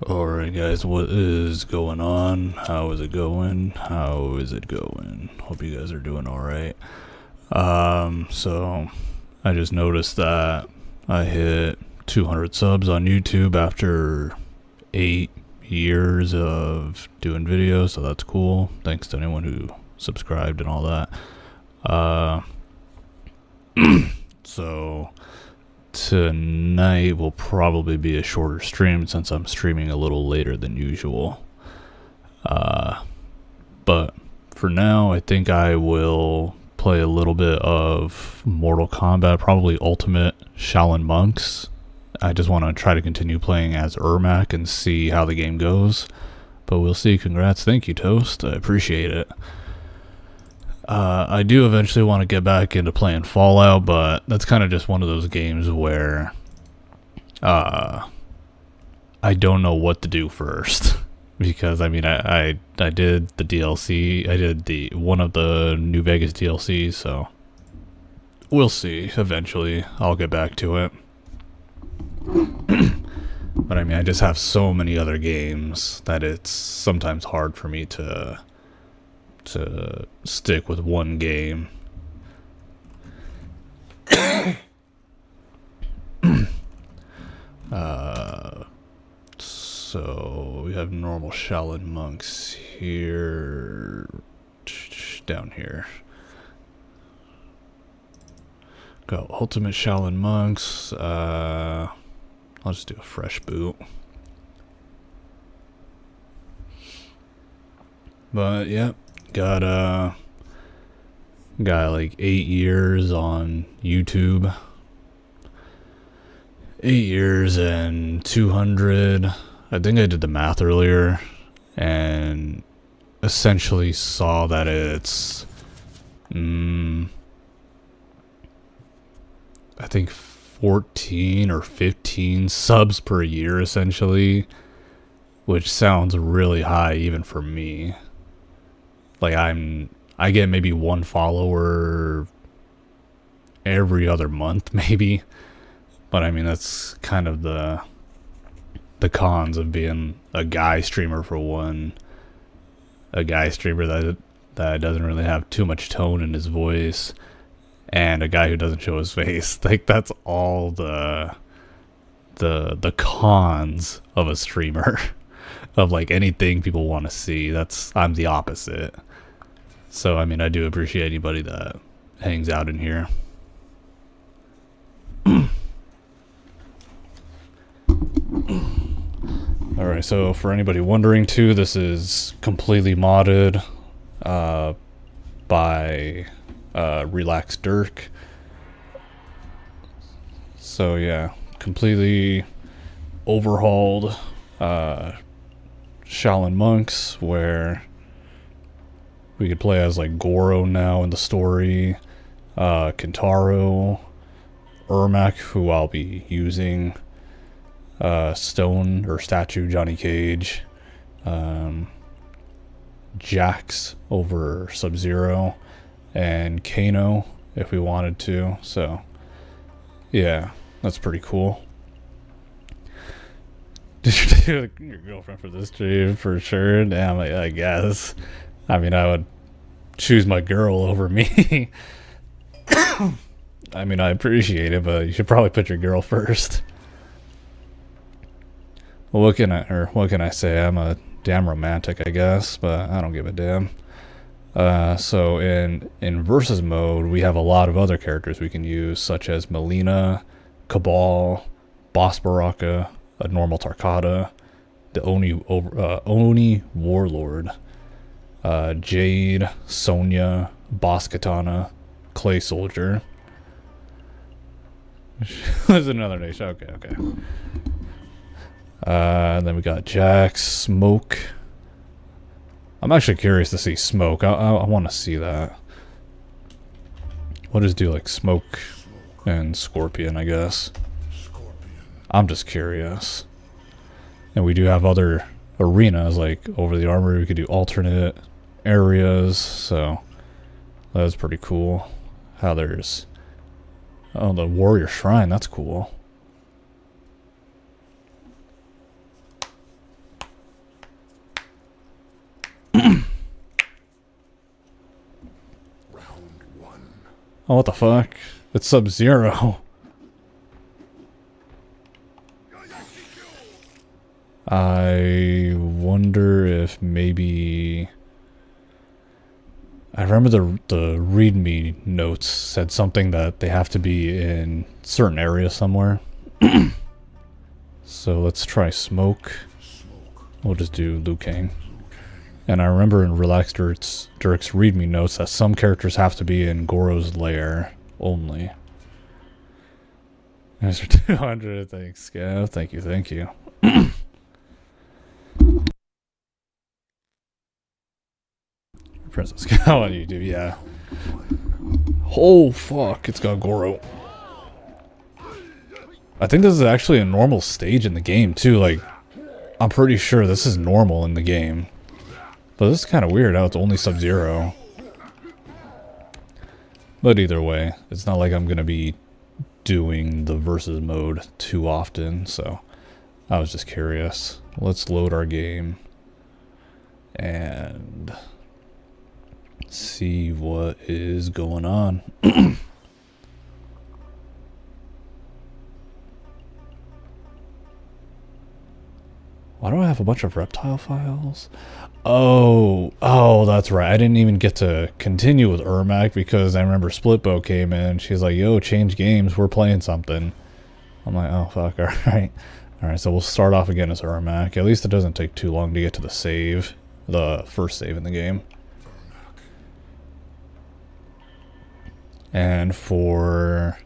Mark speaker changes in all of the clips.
Speaker 1: Alright guys, what is going on? How is it going? How is it going? Hope you guys are doing alright. So I just noticed that I hit 200 subs on YouTube after 8 years of doing videos, so that's cool. Thanks to anyone who subscribed and all that. So tonight will probably be a shorter stream since I'm streaming a little later than usual. But for now, I think I will play a little bit of Mortal Kombat, probably Ultimate Shaolin Monks. I just want to try to continue playing as Ermac and see how the game goes. But we'll see. Congrats. Thank you, Toast. I appreciate it. I do eventually want to get back into playing Fallout, but that's kind of just one of those games where I don't know what to do first. Because I mean I did the DLC, I did the one of the New Vegas DLCs, so we'll see. Eventually I'll get back to it. But I mean I just have so many other games that it's sometimes hard for me to stick with one game. So we have normal Shaolin monks here, down here. Go ultimate Shaolin monks. I'll just do a fresh boot. But yeah, got like 8 years on YouTube. 8 years and 200. I think I did the math earlier and essentially saw that it's I think 14 or 15 subs per year essentially, which sounds really high even for me. Like I get maybe one follower every other month maybe. But I mean that's kind of the cons of being a guy streamer for one. A guy streamer that doesn't really have too much tone in his voice, and a guy who doesn't show his face. Like that's all the cons of a streamer. Of like anything people want to see. I'm the opposite. So I mean I do appreciate anybody that hangs out in here. Alright, so for anybody wondering too, this is completely modded by Relax Dirk. So yeah, completely overhauled Shaolin monks where we could play as like Goro now in the story, Kentaro, Ermac, who I'll be using, Stone or Statue Johnny Cage, Jax over Sub-Zero, and Kano if we wanted to. So yeah, that's pretty cool. Did you do your girlfriend for this stream? For sure. Damn, I guess. I mean, I would choose my girl over me. I mean, I appreciate it, but you should probably put your girl first. Well, what can I say? I'm a damn romantic, I guess, but I don't give a damn. So in versus mode, we have a lot of other characters we can use, such as Melina, Cabal, Boss Baraka, a normal Tarkata, the Oni Warlord, Jade, Sonya, Boss Katana, Clay Soldier. There's another nation. Okay. Then we got Jax, Smoke. I'm actually curious to see Smoke. I want to see that. We'll just do like Smoke and Scorpion, I guess. I'm just curious. And we do have other arenas, like over the armory. We could do alternate areas, so that's pretty cool. How there's the Warrior Shrine. That's cool. Oh, what the fuck? It's Sub-Zero. I wonder if maybe... I remember the README notes said something that they have to be in certain areas somewhere. So let's try Smoke. We'll just do Liu Kang. And I remember in Relax Dirk's README notes that some characters have to be in Goro's lair only. Mr. 200, thanks, Scav. Thank you, thank you. Princess Cow on YouTube, yeah. Oh, fuck. It's got Goro. I think this is actually a normal stage in the game, too. Like, I'm pretty sure this is normal in the game. But this is kind of weird how it's only Sub-Zero. But either way, it's not like I'm going to be doing the versus mode too often, so I was just curious. Let's load our game and see what is going on. Why do I have a bunch of reptile files? Oh, that's right. I didn't even get to continue with Ermac because I remember Splitbow came in. She's like, yo, change games. We're playing something. I'm like, oh, fuck. All right. All right, so we'll start off again as Ermac. At least it doesn't take too long to get to the save. The first save in the game. And for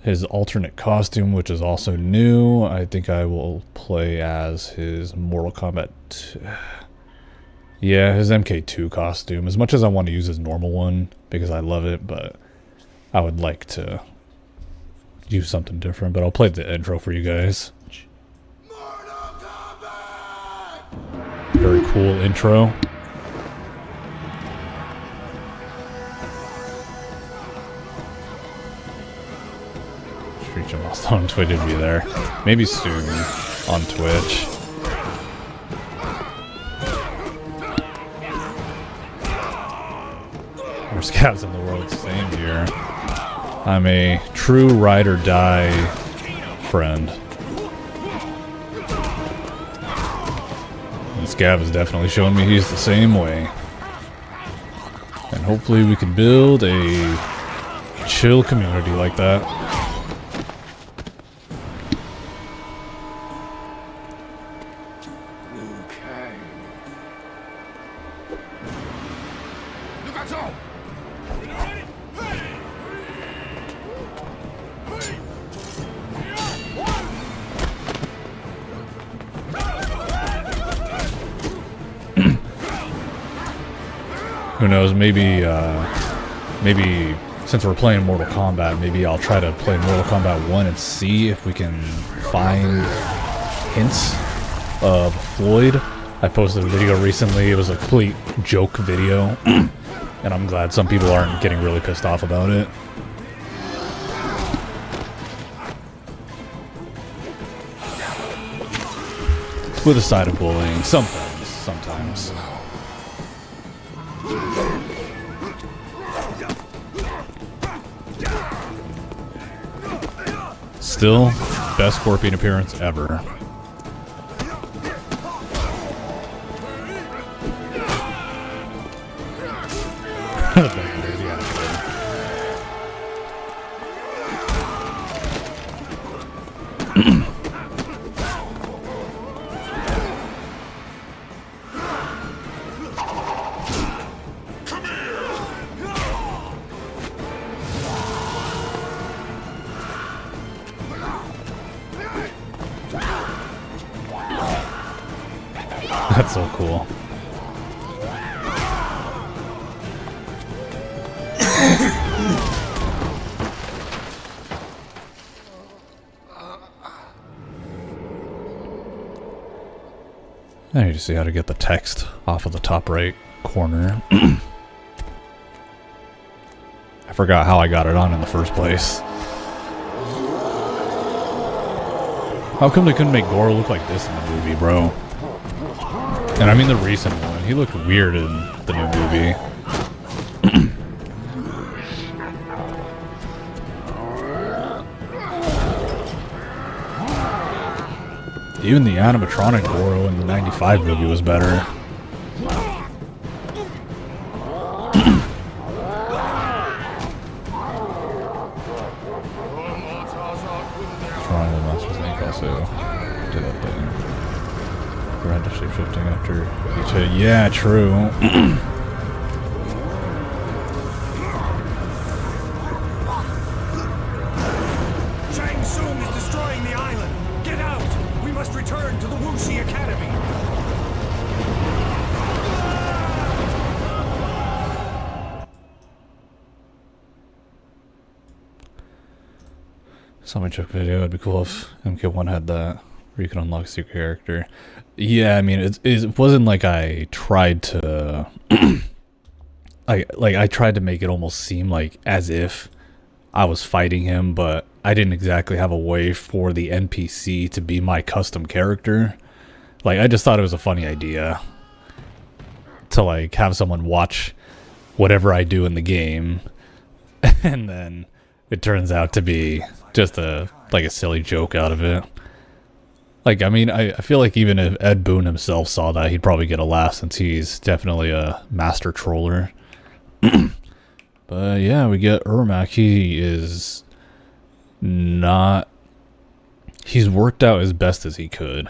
Speaker 1: his alternate costume, which is also new, I think I will play as his Mortal Kombat... Yeah, his MK2 costume. As much as I want to use his normal one, because I love it, but I would like to use something different. But I'll play the intro for you guys. Very cool intro. Reach a milestone tweeted me there. Maybe soon on Twitch. Worst scabs in the world, same here. I'm a true ride or die friend. And Scab is definitely showing me he's the same way. And hopefully we can build a chill community like that. Who knows, maybe since we're playing Mortal Kombat, maybe I'll try to play Mortal Kombat 1 and see if we can find hints of Floyd. I posted a video recently, it was a complete joke video, and I'm glad some people aren't getting really pissed off about it. With a side of bullying, sometimes. Still, best Scorpion appearance ever. That's so cool. I need to see how to get the text off of the top right corner. I forgot how I got it on in the first place. How come they couldn't make Goro look like this in the movie, bro? And I mean the recent one. He looked weird in the new movie. Even the animatronic Goro in the 95 movie was better. Triangle Monsters Inc. also did that thing. We're shape-shifting after each hit. Yeah, true.
Speaker 2: Return to the Wuxi Academy.
Speaker 1: Somebody check video. It'd be cool if MK1 had that, where you can unlock secret character. Yeah, I mean, it wasn't like I tried to, I tried to make it almost seem like as if I was fighting him, but I didn't exactly have a way for the NPC to be my custom character. Like, I just thought it was a funny idea to, like, have someone watch whatever I do in the game, and then it turns out to be just a silly joke out of it. Like, I mean, I feel like even if Ed Boon himself saw that, he'd probably get a laugh, since he's definitely a master troller. But yeah, we get Ermac. He is not... He's worked out as best as he could,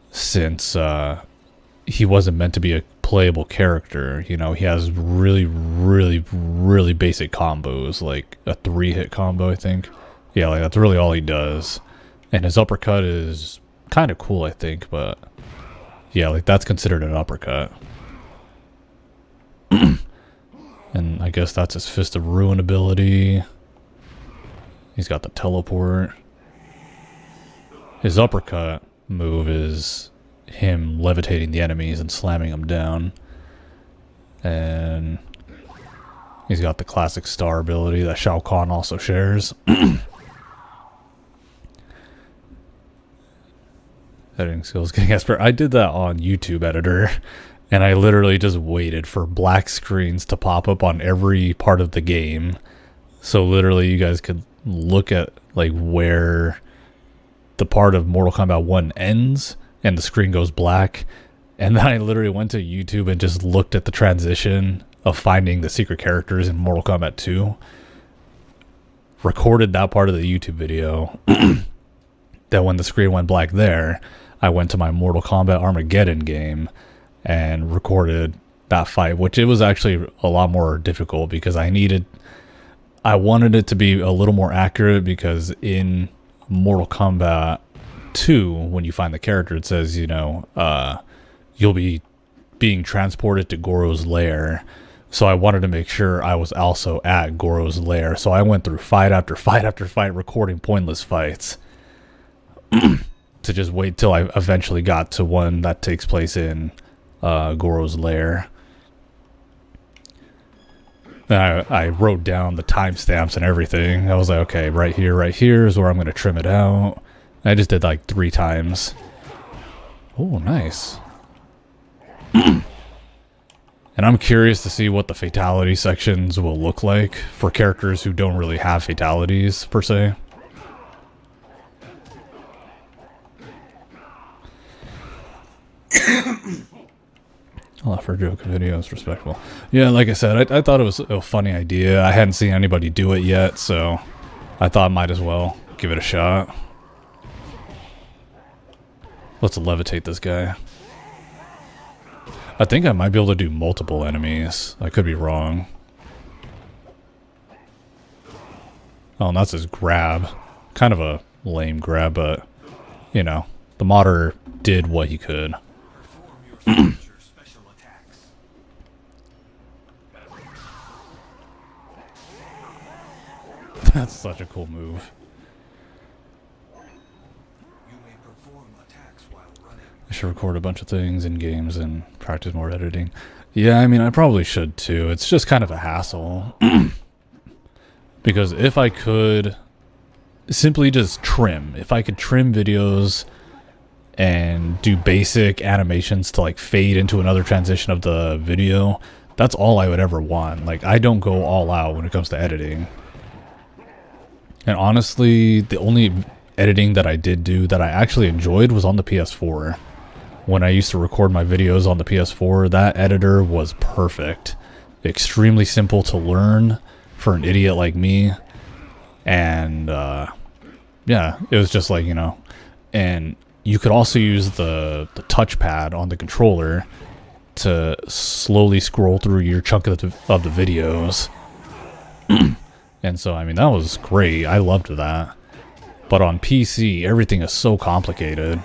Speaker 1: since he wasn't meant to be a playable character. You know, he has really, really, really basic combos, like a 3-hit combo, I think. Yeah, like that's really all he does. And his uppercut is kind of cool, I think, but yeah, like that's considered an uppercut. And I guess that's his Fist of Ruin ability. He's got the teleport. His uppercut move is him levitating the enemies and slamming them down. And he's got the classic star ability that Shao Kahn also shares. Editing skills getting expert. I did that on YouTube Editor, and I literally just waited for black screens to pop up on every part of the game, so literally you guys could look at like where the part of Mortal Kombat 1 ends and the screen goes black. And then I literally went to YouTube and just looked at the transition of finding the secret characters in Mortal Kombat 2, recorded that part of the YouTube video. Then when the screen went black there, I went to my Mortal Kombat Armageddon game and recorded that fight, which it was actually a lot more difficult because I wanted it to be a little more accurate, because in Mortal Kombat 2, when you find the character, it says, you know, you'll be being transported to Goro's lair. So I wanted to make sure I was also at Goro's lair. So I went through fight after fight after fight, recording pointless fights to just wait till I eventually got to one that takes place in Goro's lair. Then I wrote down the timestamps and everything. I was like, okay, right here is where I'm going to trim it out. I just did like 3 times. Oh, nice. And I'm curious to see what the fatality sections will look like for characters who don't really have fatalities, per se. I'll offer a joke video is respectful. Yeah, like I said, I thought it was a funny idea. I hadn't seen anybody do it yet, so I thought I might as well give it a shot. Let's levitate this guy. I think I might be able to do multiple enemies. I could be wrong. Oh, and that's his grab. Kind of a lame grab, but, you know, the modder did what he could. That's such a cool move. I should record a bunch of things in games and practice more editing. Yeah, I mean, I probably should too. It's just kind of a hassle. Because if I could simply just trim, if I could trim videos and do basic animations to like fade into another transition of the video, that's all I would ever want. Like, I don't go all out when it comes to editing. And honestly, the only editing that I did do that I actually enjoyed was on the PS4. When I used to record my videos on the PS4, that editor was perfect. Extremely simple to learn for an idiot like me. And, yeah, it was just like, you know, and you could also use the touchpad on the controller to slowly scroll through your chunk of the videos. And so, I mean, that was great. I loved that. But on PC, everything is so complicated.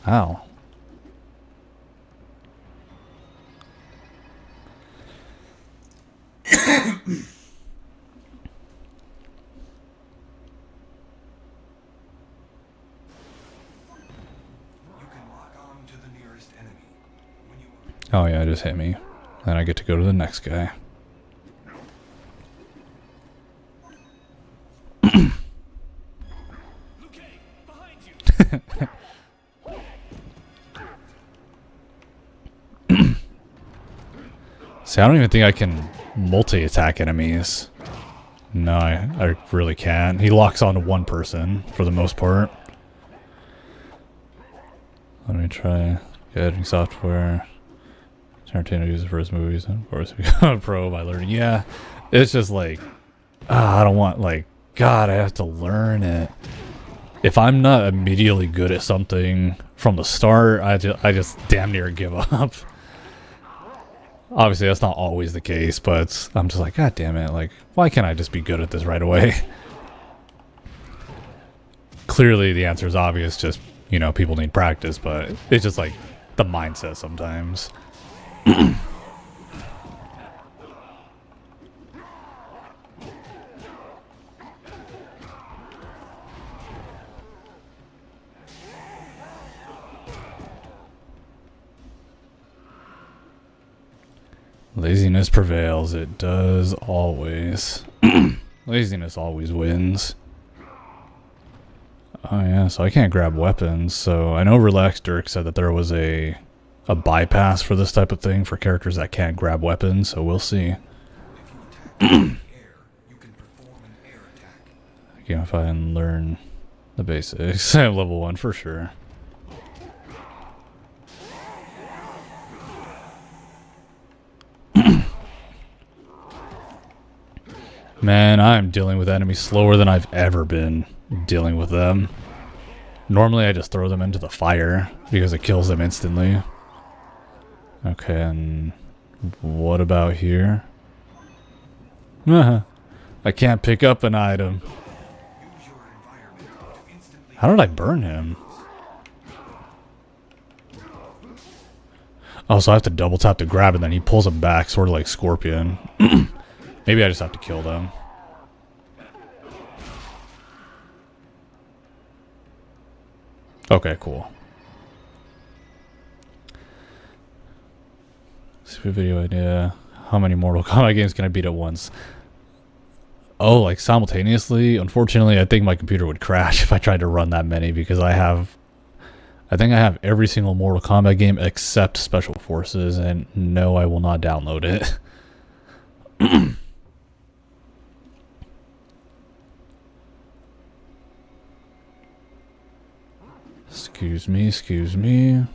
Speaker 1: Ow. Oh yeah, it just hit me. Then I get to go to the next guy. See, I don't even think I can multi-attack enemies. No, I really can't. He locks on to one person for the most part. Let me try getting software. Tarantino uses for his movies, and of course, become a pro by learning. Yeah, it's just like, I don't want, like, God, I have to learn it. If I'm not immediately good at something from the start, I just damn near give up. Obviously, that's not always the case, but I'm just like, God damn it, like, why can't I just be good at this right away? Clearly, the answer is obvious, just, you know, people need practice, but it's just like the mindset sometimes. Laziness prevails. It does always. Laziness always wins. Oh yeah, so I can't grab weapons. So I know Relaxed Dirk said that there was a bypass for this type of thing for characters that can't grab weapons, so we'll see. Again, if I can learn the basics. I have level 1 for sure. Man, I'm dealing with enemies slower than I've ever been dealing with them. Normally I just throw them into the fire because it kills them instantly. Okay, and what about here? I can't pick up an item. How did I burn him? Oh, so I have to double tap to grab it, and then he pulls him back, sort of like Scorpion. Maybe I just have to kill them. Okay, cool. Stupid video idea. How many Mortal Kombat games can I beat at once? Oh, like simultaneously? Unfortunately, I think my computer would crash if I tried to run that many because I think I have every single Mortal Kombat game except Special Forces, and no, I will not download it. Excuse me, excuse me.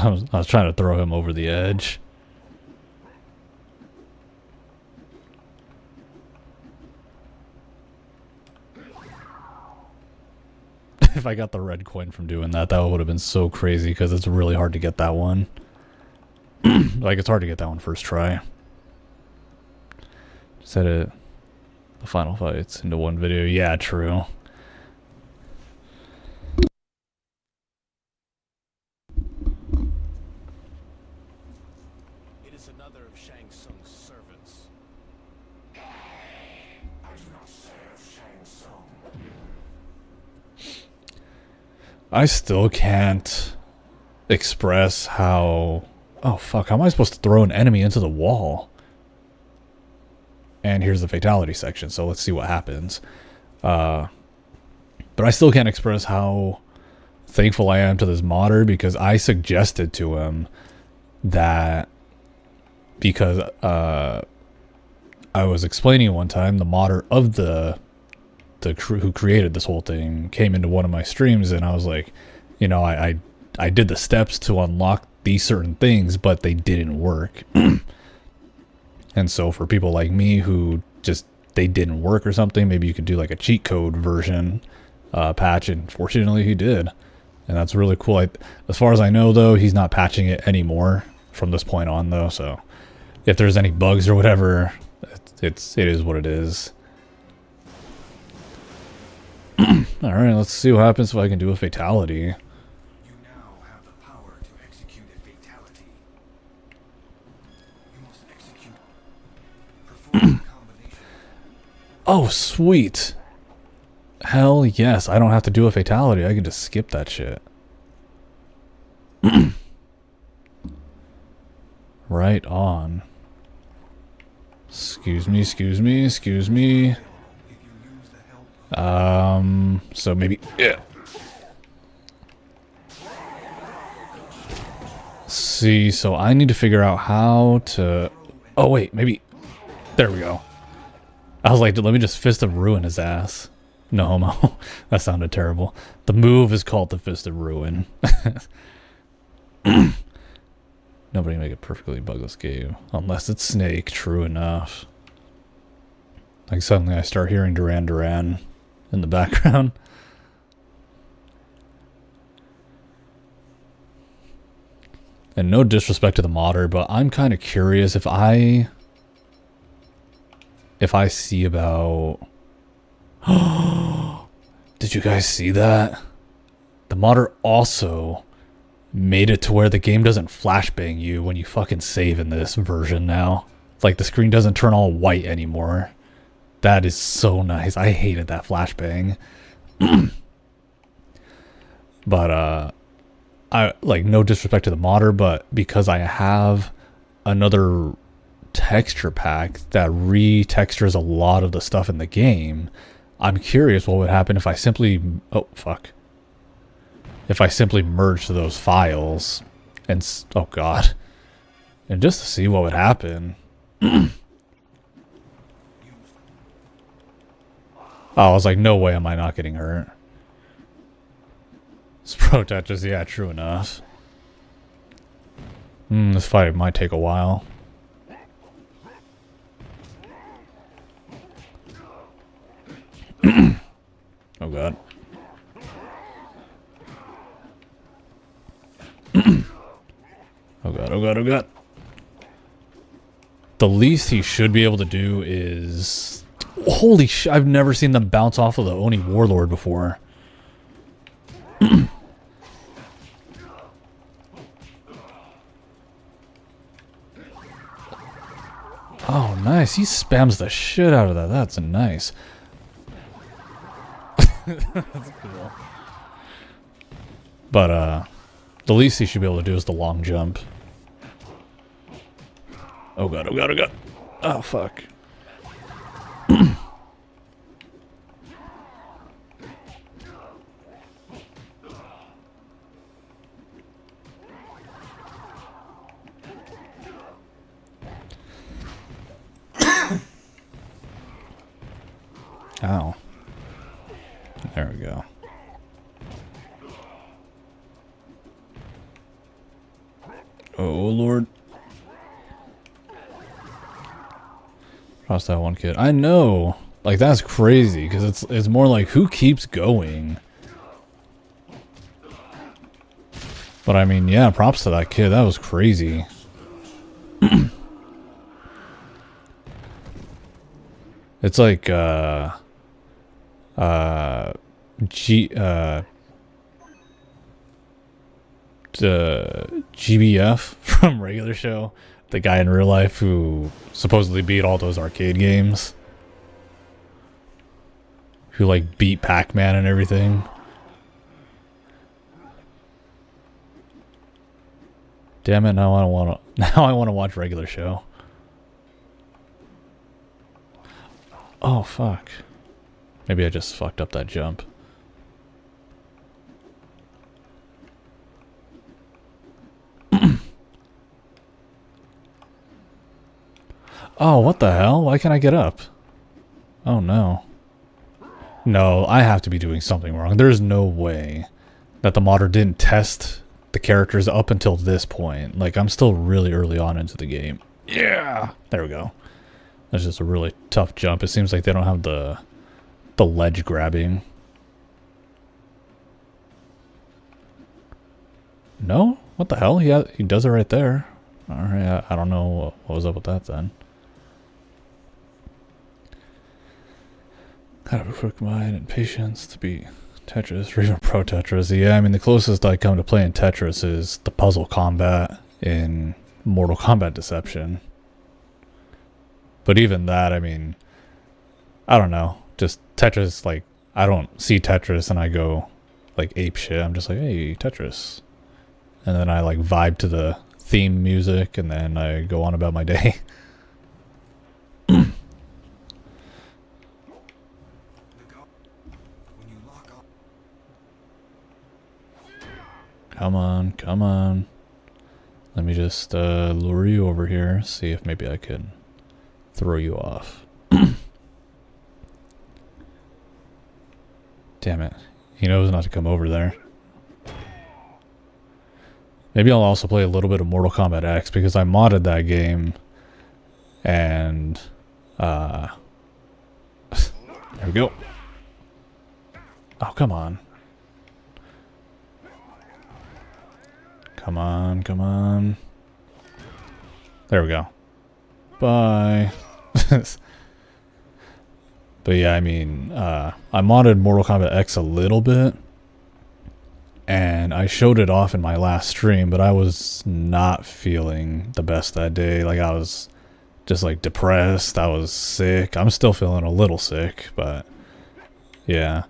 Speaker 1: I was trying to throw him over the edge. If I got the red coin from doing that, that would have been so crazy because it's really hard to get that one. Like, it's hard to get that one first try. Just edit the final fights into one video. Yeah, true.
Speaker 2: It is another of Shang Tsung's servants. I do not serve Shang Tsung.
Speaker 1: I still can't express how... Oh, fuck. How am I supposed to throw an enemy into the wall? And here's the fatality section, so let's see what happens. But I still can't express how thankful I am to this modder, because I suggested to him that, because I was explaining one time, the modder of the crew who created this whole thing came into one of my streams, and I was like, you know, I did the steps to unlock these certain things, but they didn't work. And so for people like me who just, they didn't work or something, maybe you could do like a cheat code version patch, and fortunately he did. And that's really cool. As far as I know, though, he's not patching it anymore from this point on, though. So if there's any bugs or whatever, it is what it is. All right, let's see what happens if I can do a fatality.
Speaker 2: You now have the power to execute a fatality. You must execute. Perform a combination.
Speaker 1: Oh, sweet. Hell yes, I don't have to do a fatality. I can just skip that shit. Right on. Excuse me, excuse me, excuse me. So maybe, yeah. See, so I need to figure out how to, oh wait, maybe, there we go. I was like, let me just Fist of Ruin his ass. No homo. That sounded terrible. The move is called the Fist of Ruin. Nobody can make a perfectly bugless game. Unless it's Snake, true enough. Like suddenly I start hearing Duran Duran in the background. And no disrespect to the modder, but I'm kind of curious if I see about... Did you guys see that? The modder also made it to where the game doesn't flashbang you when you fucking save in this version now. Like the screen doesn't turn all white anymore. That is so nice. I hated that flashbang. But I like, no disrespect to the modder, but because I have another texture pack that retextures a lot of the stuff in the game, I'm curious what would happen if I simply, oh fuck, if I simply merged those files and, oh god, and just to see what would happen. Oh, I was like, no way am I not getting hurt. It's Protectors, yeah, true enough. This fight might take a while. Oh god. Oh god, oh god, oh god. The least he should be able to do is... Holy shit, I've never seen them bounce off of the Oni Warlord before. Oh, nice. He spams the shit out of that. That's nice. That's cool. But, the least he should be able to do is the long jump. Oh god, oh god, oh god. Oh, fuck. Ow. There we go. Oh, Lord. Cross that one kid. I know. Like, that's crazy, because it's more like, who keeps going? But, I mean, yeah, props to that kid. That was crazy. It's like, GBF from Regular Show, the guy in real life who supposedly beat all those arcade games, who like beat Pac-Man and everything. Damn it! Now I want to watch Regular Show. Oh fuck! Maybe I just fucked up that jump. Oh, what the hell? Why can't I get up? Oh, no. No, I have to be doing something wrong. There's no way that the modder didn't test the characters up until this point. Like, I'm still really early on into the game. Yeah! There we go. That's just a really tough jump. It seems like they don't have the ledge grabbing. No? What the hell? He does it right there. Alright, I don't know what was up with that then. Gotta have a quick mind and patience to beat Tetris, or even Pro Tetris. Yeah, I mean, the closest I come to playing Tetris is the puzzle combat in Mortal Kombat Deception. But even that, I mean, I don't know. Just Tetris, like, I don't see Tetris and I go, like, ape shit. I'm just like, hey, Tetris. And then I, like, vibe to the theme music and then I go on about my day. Come on, come on. Let me just lure you over here, see if maybe I can throw you off. Damn it. He knows not to come over there. Maybe I'll also play a little bit of Mortal Kombat X because I modded that game. And, there we go. Oh, come on. Come on, come on. There we go. Bye. But yeah, I mean, I modded Mortal Kombat X a little bit. And I showed it off in my last stream, but I was not feeling the best that day. Like, I was just, like, depressed. I was sick. I'm still feeling a little sick, but yeah.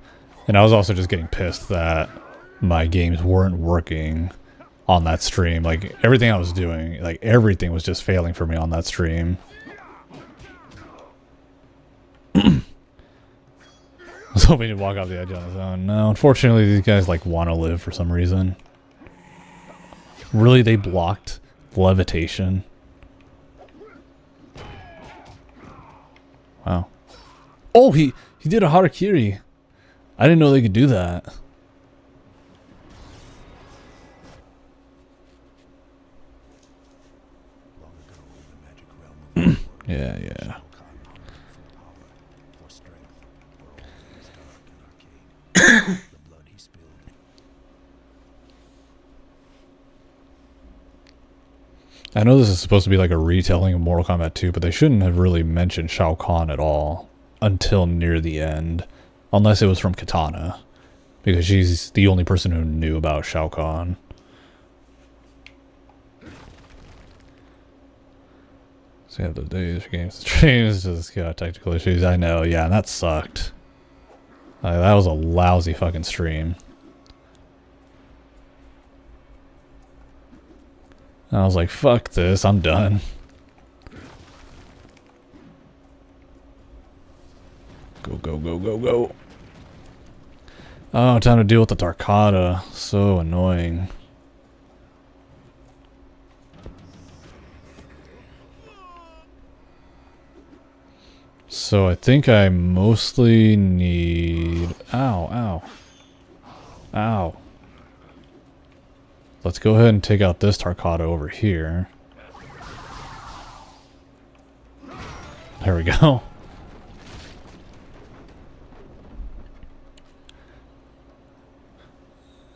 Speaker 1: And I was also just getting pissed that my games weren't working on that stream. Like, everything I was doing, like, everything was just failing for me on that stream. I was hoping to walk off the edge on his own. No, unfortunately, these guys, like, want to live for some reason. Really, they blocked levitation. Wow. Oh, he did a harakiri. I didn't know they could do that. Yeah. I know this is supposed to be like a retelling of Mortal Kombat 2, but they shouldn't have really mentioned Shao Kahn at all until near the end. Unless it was from Katana. Because she's the only person who knew about Shao Kahn. So you have the days for games and streams, just technical issues. I know, yeah, and that sucked. That was a lousy fucking stream. And I was like, fuck this, I'm done. Go. Oh, time to deal with the Tarkata. So annoying. So I think I mostly need... Ow. Let's go ahead and take out this Tarkata over here. There we go.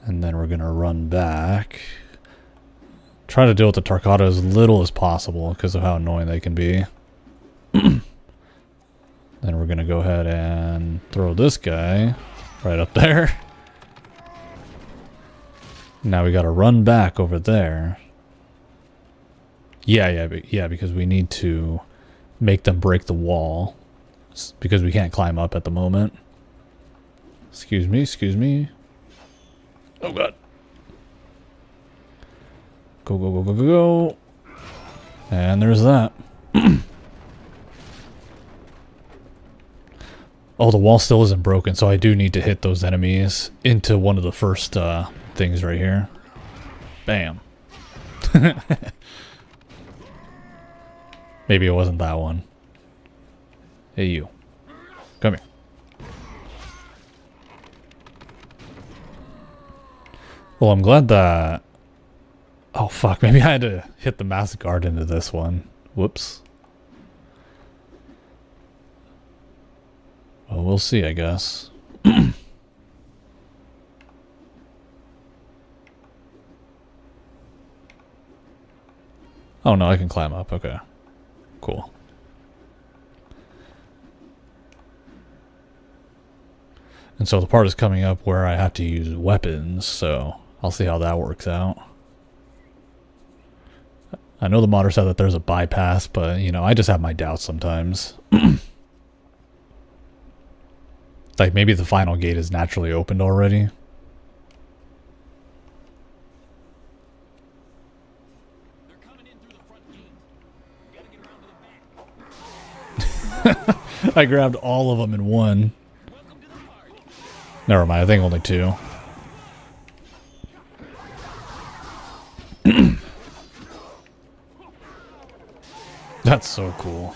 Speaker 1: And then we're gonna run back. Try to deal with the Tarkata as little as possible because of how annoying they can be. Then we're gonna go ahead and throw this guy right up there. Now we gotta run back over there. Yeah, because we need to make them break the wall. Because we can't climb up at the moment. Excuse me. Oh god. Go. And there's that. Oh, the wall still isn't broken, so I do need to hit those enemies into one of the first things right here. Bam. Maybe it wasn't that one. Hey, you. Come here. Well, I'm glad that... Oh, fuck. Maybe I had to hit the mass guard into this one. Whoops. Well, we'll see, I guess. Oh, no, I can climb up. Okay. Cool. And so the part is coming up where I have to use weapons, so I'll see how that works out. I know the modder said that there's a bypass, but, you know, I just have my doubts sometimes. Like, maybe the final gate is naturally opened already.
Speaker 2: They're coming in through the front gate. We gotta get around to the back.
Speaker 1: I grabbed all of them in one.
Speaker 2: Welcome to the party.
Speaker 1: Never mind, I think only two. That's so cool.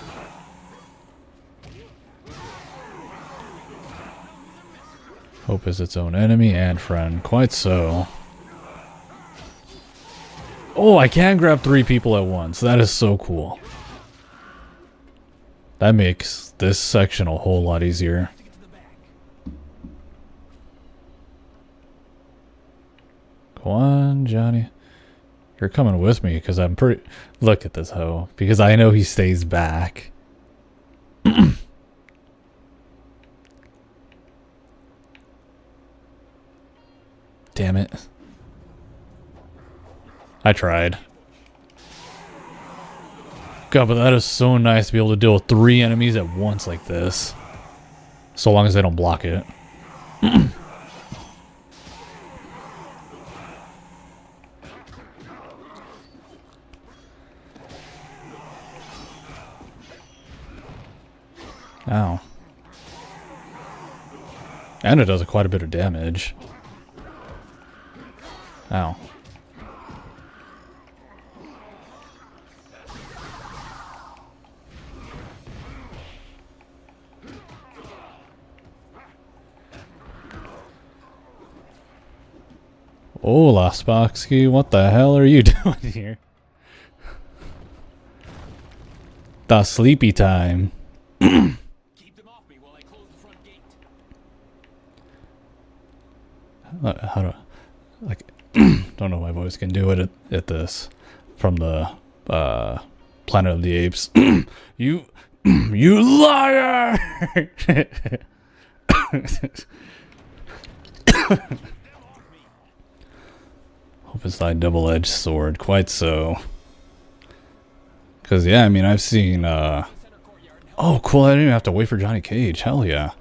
Speaker 1: Hope is its own enemy and friend. Quite so. Oh, I can grab 3 people at once. That is so cool. That makes this section a whole lot easier. Go on, Johnny. You're coming with me because I'm pretty... Look at this hoe. Because I know he stays back. Damn it. I tried. God, but that is so nice to be able to deal with 3 enemies at once like this. So long as they don't block it. Ow. And it does quite a bit of damage. Ow. Hola, Spocksky, what the hell are you doing here? The sleepy time.
Speaker 2: Keep them off me while I close the front gate.
Speaker 1: How do I... Like... don't know if my voice can do it at this. From the, Planet of the Apes. You liar! Hope it's thy double-edged sword. Quite so. Because, yeah, I mean, I've seen, oh, cool, I didn't even have to wait for Johnny Cage. Hell yeah.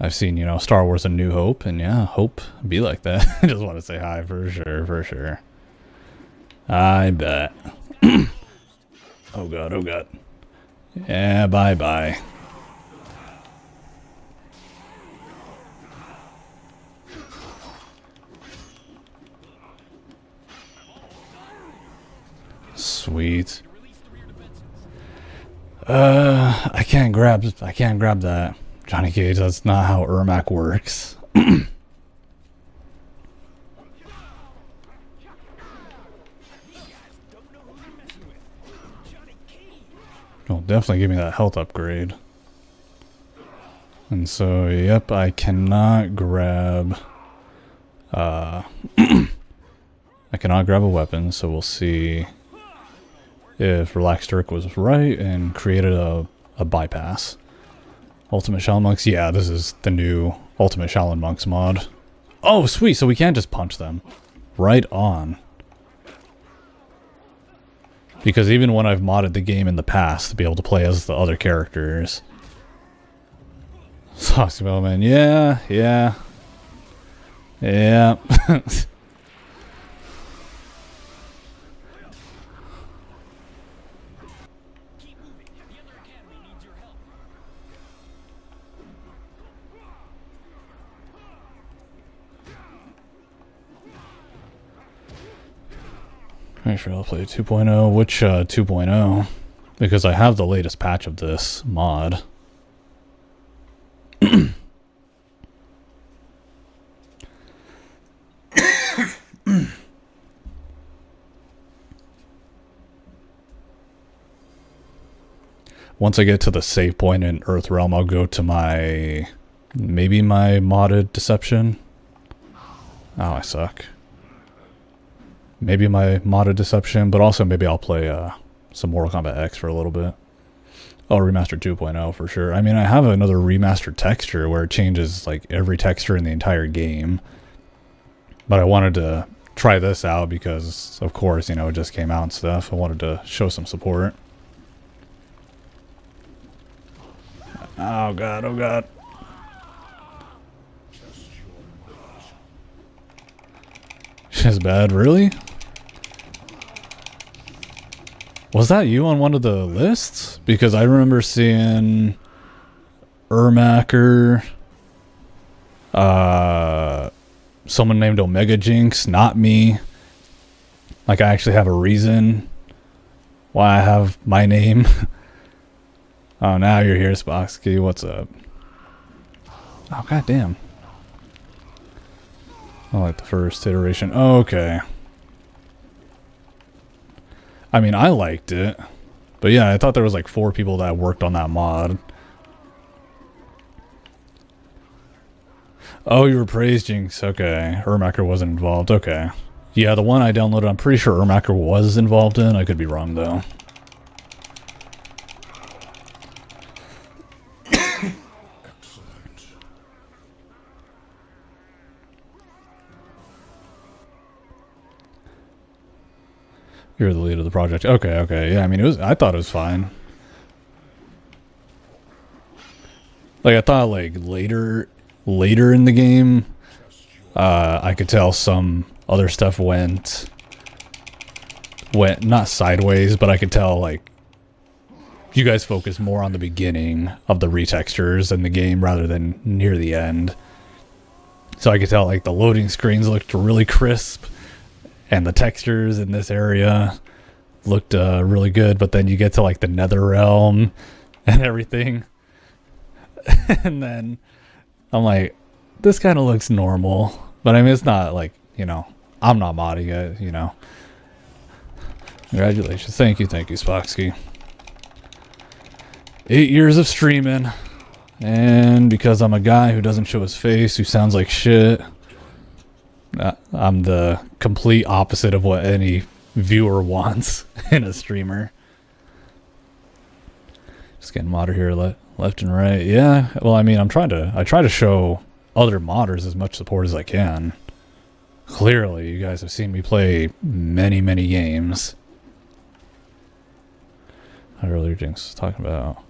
Speaker 1: I've seen, you know, Star Wars A New Hope, and yeah, hope be like that. I just want to say hi, for sure, for sure. I bet. Oh god, oh god. Yeah, bye-bye. Sweet. I can't grab that. Johnny Cage, that's not how Ermac works. Oh, definitely give me that health upgrade. And so, yep, I cannot grab... I cannot grab a weapon, so we'll see if Relaxed Dirk was right and created a bypass. Ultimate Shaolin Monks? Yeah, this is the new Ultimate Shaolin Monks mod. Oh, sweet, so we can't just punch them. Right on. Because even when I've modded the game in the past to be able to play as the other characters... Saucy Bellman, yeah. Make sure I'll play 2.0. Which 2.0? Because I have the latest patch of this mod. Once I get to the save point in Earthrealm, I'll go to my... maybe my modded deception. Oh, I suck. Maybe my modded deception, but also maybe I'll play some Mortal Kombat X for a little bit. Oh, remastered 2.0 for sure. I mean, I have another remastered texture where it changes like every texture in the entire game. But I wanted to try this out because, of course, you know, it just came out and stuff. I wanted to show some support. Oh god, oh god. Shit's bad, really? Was that you on one of the lists? Because I remember seeing Ermacher, someone named Omega Jinx, not me. Like I actually have a reason why I have my name. Oh, now you're here, Spocksky. What's up? Oh, goddamn. I like the first iteration. Oh, okay. I mean, I liked it. But yeah, I thought there was like 4 people that worked on that mod. Oh, you were praised, Jinx. Okay. Ermacher wasn't involved. Okay. Yeah, the one I downloaded, I'm pretty sure Ermacher was involved in. I could be wrong, though. You're the lead of the project. Okay, okay. Yeah, I mean, I thought it was fine. Like, I thought, like, later in the game, I could tell some other stuff went not sideways, but I could tell, like, you guys focus more on the beginning of the retextures in the game rather than near the end. So I could tell, like, the loading screens looked really crisp. And the textures in this area looked really good, but then you get to like the Nether Realm and everything. And then I'm like, this kind of looks normal. But I mean, it's not like, you know, I'm not modding it, you know. Congratulations. Thank you, Spocksky. 8 years of streaming. And because I'm a guy who doesn't show his face, who sounds like shit, I'm the complete opposite of what any viewer wants in a streamer. Just getting modder here left and right. Yeah, well, I mean, I try to show other modders as much support as I can. Clearly, you guys have seen me play many, many games. Earlier, Jinx was talking about...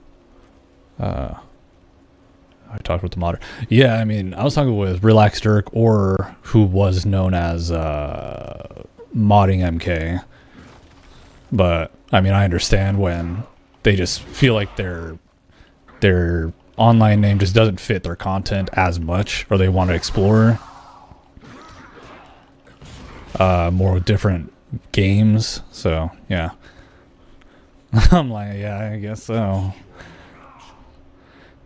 Speaker 1: I talked with the modder. Yeah, I mean, I was talking with Relax Dirk, or who was known as Modding MK. But I mean, I understand when they just feel like their online name just doesn't fit their content as much, or they want to explore more different games. So yeah, I'm like, yeah, I guess so.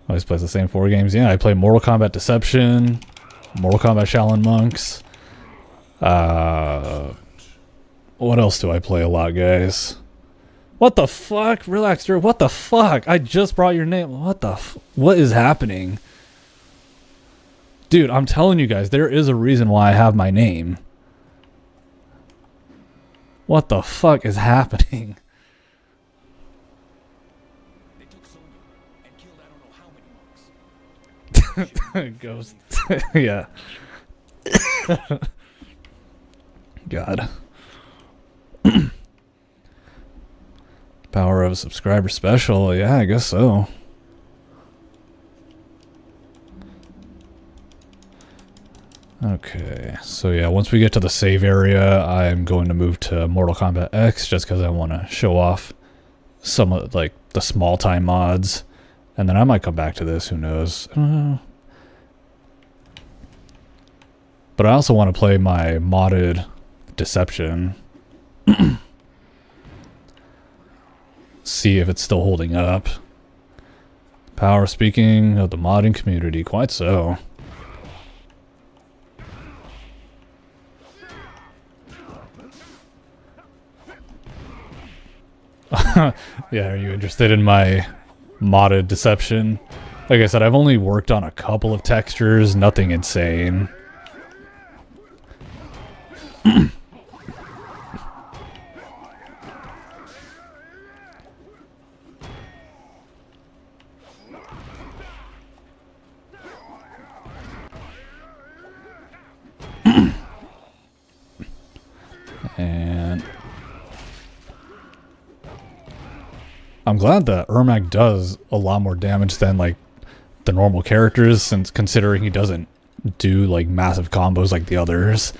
Speaker 1: Always plays the same 4 games. Yeah, I play Mortal Kombat Deception, Mortal Kombat Shaolin Monks. What else do I play a lot, guys? What the fuck? Relax, Drew. What the fuck? I just brought your name. What is happening? Dude, I'm telling you guys, there is a reason why I have my name. What the fuck is happening? Ghost. Yeah. God. Power of a subscriber special. Yeah, I guess so. Okay. So yeah, once we get to the save area, I'm going to move to Mortal Kombat X just because I want to show off some of like the small time mods. And then I might come back to this, who knows. But I also want to play my modded Deception. See if it's still holding up. Power speaking of the modding community, quite so. Yeah, are you interested in my modded deception? Like I said, I've only worked on a couple of textures, nothing insane. And I'm glad that Ermac does a lot more damage than like the normal characters, since considering he doesn't do like massive combos like the others.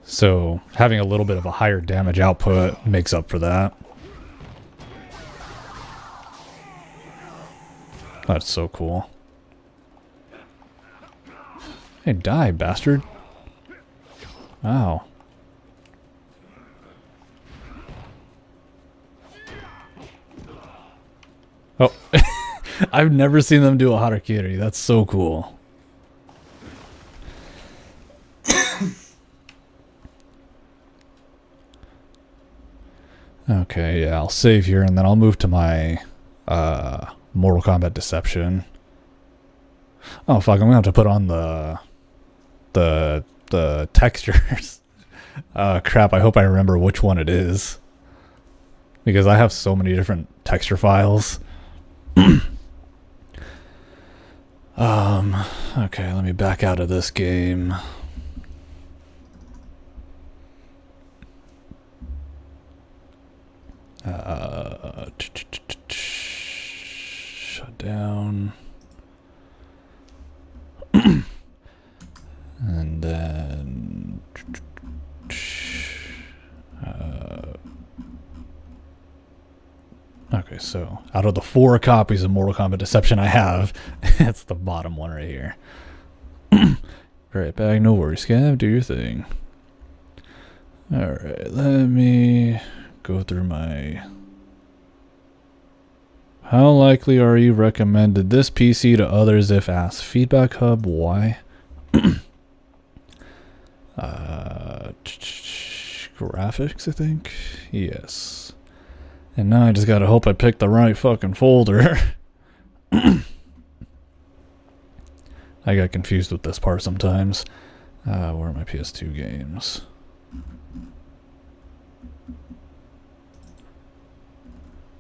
Speaker 1: So having a little bit of a higher damage output makes up for that. That's so cool. Hey, die, bastard. Ow. Oh, I've never seen them do a harakiri. That's so cool. Okay, yeah, I'll save here and then I'll move to my Mortal Kombat Deception. Oh fuck, I'm gonna have to put on the textures. Crap, I hope I remember which one it is, because I have so many different texture files. Okay, let me back out of this game. Shut down. And then okay, so out of the 4 copies of Mortal Kombat Deception I have, it's the bottom one right here. Right back, no worries, Scav, do your thing. Alright, let me go through my... How likely are you recommended this PC to others if asked? Feedback Hub, why? Graphics, I think? Yes. And now I just gotta hope I pick the right fucking folder. I got confused with this part sometimes. Where are my PS2 games?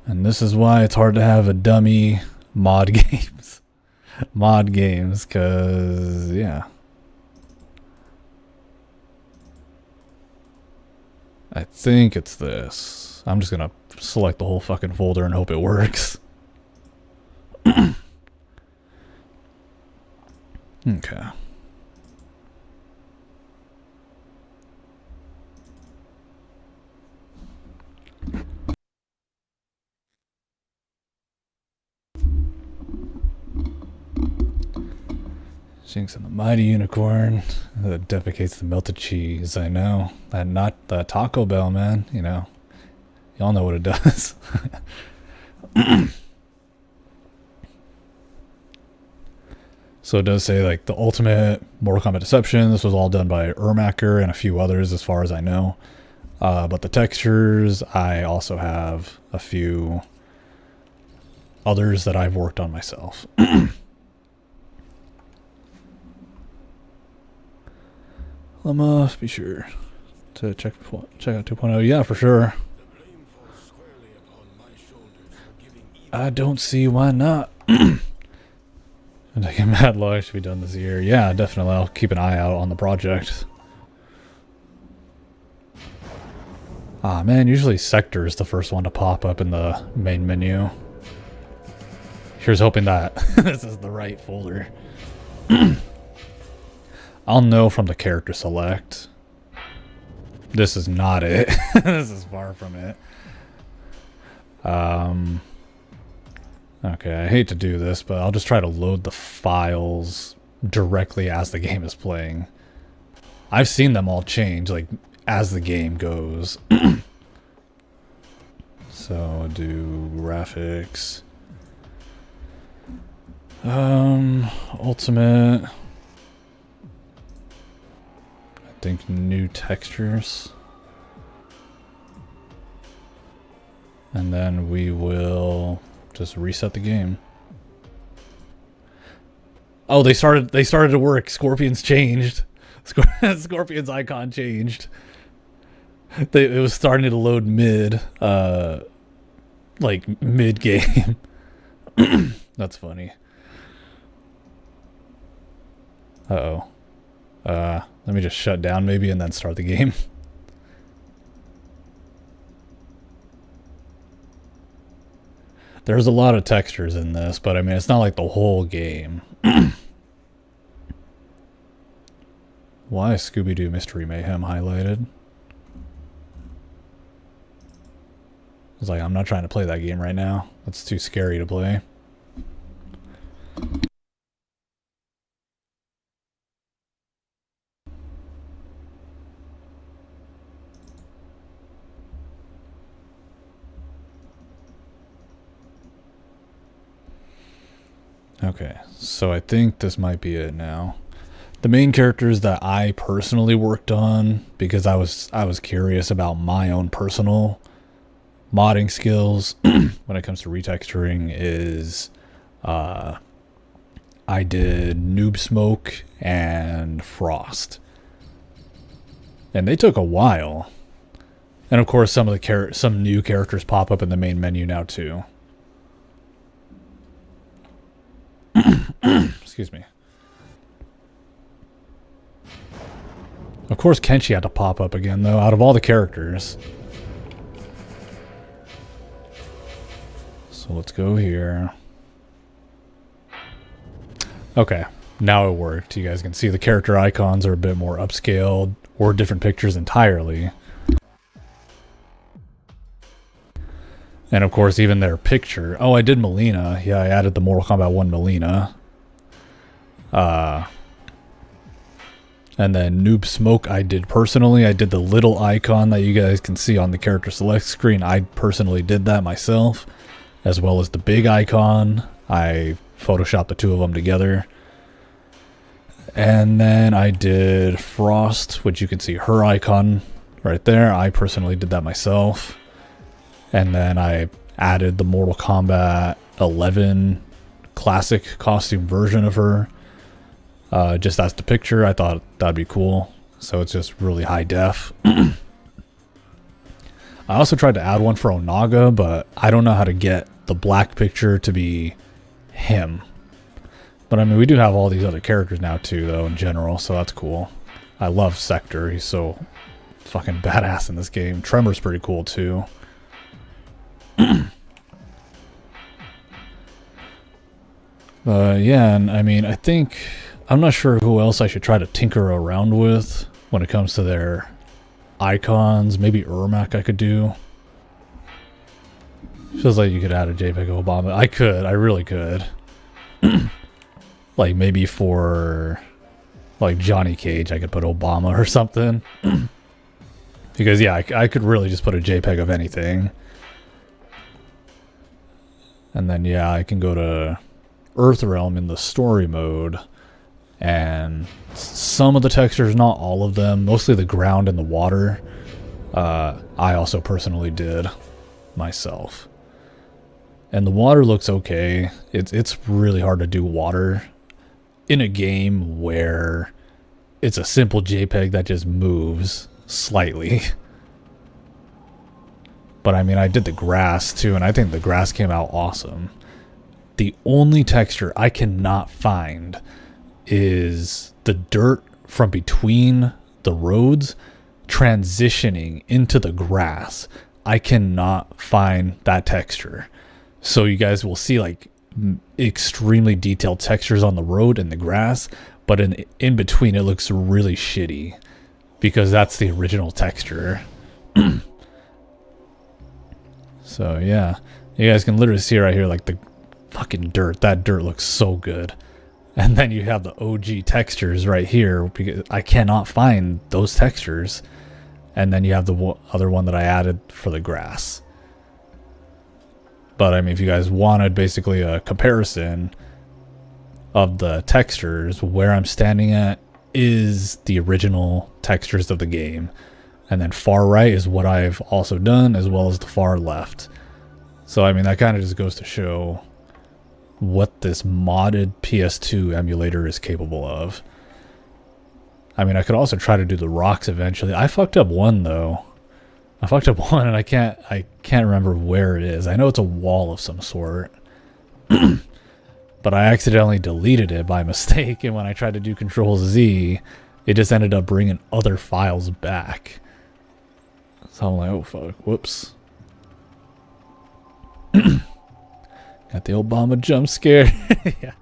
Speaker 1: And this is why it's hard to have a dummy mod games. Mod games, cause yeah. I think it's this. I'm just gonna select the whole fucking folder and hope it works. Okay. Jinx and the Mighty Unicorn that defecates the melted cheese. I know. That not the Taco Bell, man. You know. Y'all know what it does. So it does say like the ultimate Mortal Kombat Deception. This was all done by Ermacher and a few others as far as I know. But the textures, I also have a few others that I've worked on myself. Be sure to check out 2.0. Yeah, for sure. I don't see why not. And I get mad low should be done this year. Yeah, definitely. I'll keep an eye out on the project. Ah, man, usually Sector is the first one to pop up in the main menu. Here's hoping that this is the right folder. I'll know from the character select. This is not it. This is far from it. Okay, I hate to do this, but I'll just try to load the files directly as the game is playing. I've seen them all change, like, as the game goes. So I'll do graphics. Ultimate. I think new textures. And then we will just reset the game. Oh, they started to work. Scorpion's changed. Scorpion's icon changed. It was starting to load mid game. That's funny. Let me just shut down maybe and then start the game. There's a lot of textures in this, but I mean, it's not like the whole game. Why is Scooby-Doo Mystery Mayhem highlighted? It's like, I'm not trying to play that game right now. That's too scary to play. Okay, so I think this might be it now. The main characters that I personally worked on, because I was curious about my own personal modding skills when it comes to retexturing, is I did Noob Smoke and Frost, and they took a while. And of course, some new characters pop up in the main menu now too. Excuse me. Of course, Kenshi had to pop up again, though, out of all the characters. So let's go here. Okay, now it worked. You guys can see the character icons are a bit more upscaled, or different pictures entirely. And of course, even their picture. Oh, I did Melina. Yeah, I added the Mortal Kombat 1 Melina. And then Noob Smoke I did personally. I did the little icon that you guys can see on the character select screen. I personally did that myself. As well as the big icon. I photoshopped the two of them together. And then I did Frost, which you can see her icon right there. I personally did that myself. And then I added the Mortal Kombat 11 classic costume version of her. Just as the picture, I thought that'd be cool. So it's just really high def. I also tried to add one for Onaga, but I don't know how to get the black picture to be him. But I mean, we do have all these other characters now too, though, in general, so that's cool. I love Sector. He's so fucking badass in this game. Tremor's pretty cool too. Yeah, and I mean, I'm not sure who else I should try to tinker around with when it comes to their icons. Maybe Ermac I could do. Feels like you could add a JPEG of Obama. I really could. Like maybe for like Johnny Cage I could put Obama or something. Because yeah, I could really just put a JPEG of anything. And then yeah, I can go to Earthrealm in the story mode, and some of the textures, not all of them, mostly the ground and the water, I also personally did myself. And the water looks okay. It's really hard to do water in a game where it's a simple JPEG that just moves slightly. But I mean, I did the grass too, and I think the grass came out awesome. The only texture I cannot find is the dirt from between the roads transitioning into the grass. I cannot find that texture. So you guys will see like extremely detailed textures on the road and the grass, but in between it looks really shitty because that's the original texture. So yeah, you guys can literally see right here like the fucking dirt. That dirt looks so good. And then you have the OG textures right here because I cannot find those textures. And then you have the other one that I added for the grass. But I mean, if you guys wanted basically a comparison of the textures, where I'm standing at is the original textures of the game. And then far right is what I've also done, as well as the far left. So I mean, that kind of just goes to show what this modded PS2 emulator is capable of. I mean, I could also try to do the rocks eventually. I fucked up one though. I fucked up one and I can't remember where it is. I know it's a wall of some sort. But I accidentally deleted it by mistake, and when I tried to do Control Z, it just ended up bringing other files back. So I'm like, oh fuck, whoops. Got the Obama jump scare. Yeah.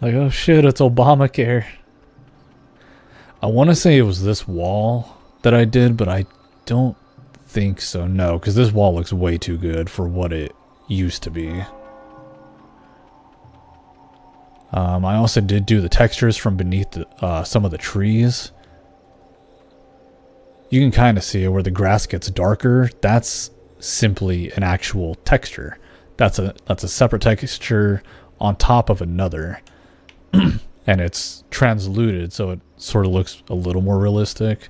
Speaker 1: Like, oh shit, it's Obamacare. I want to say it was this wall that I did, but I don't think so. No, because this wall looks way too good for what it used to be. I also did do the textures from beneath the, some of the trees. You can kind of see it where the grass gets darker. That's simply an actual texture. That's a separate texture on top of another. And it's transluted, so it sort of looks a little more realistic.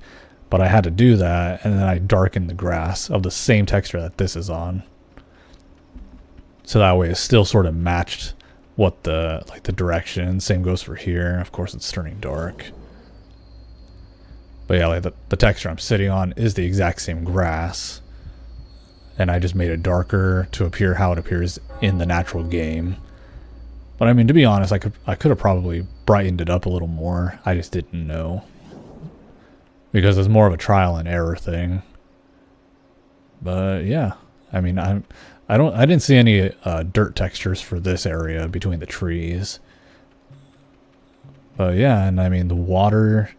Speaker 1: But I had to do that, and then I darkened the grass of the same texture that this is on. So that way it still sort of matched what the direction. Same goes for here. Of course it's turning dark. But yeah, like the texture I'm sitting on is the exact same grass. And I just made it darker to appear how it appears in the natural game. But I mean, to be honest, I could have probably brightened it up a little more. I just didn't know. Because it's more of a trial and error thing. But yeah, I mean, I didn't see any dirt textures for this area between the trees. But yeah, and I mean the water,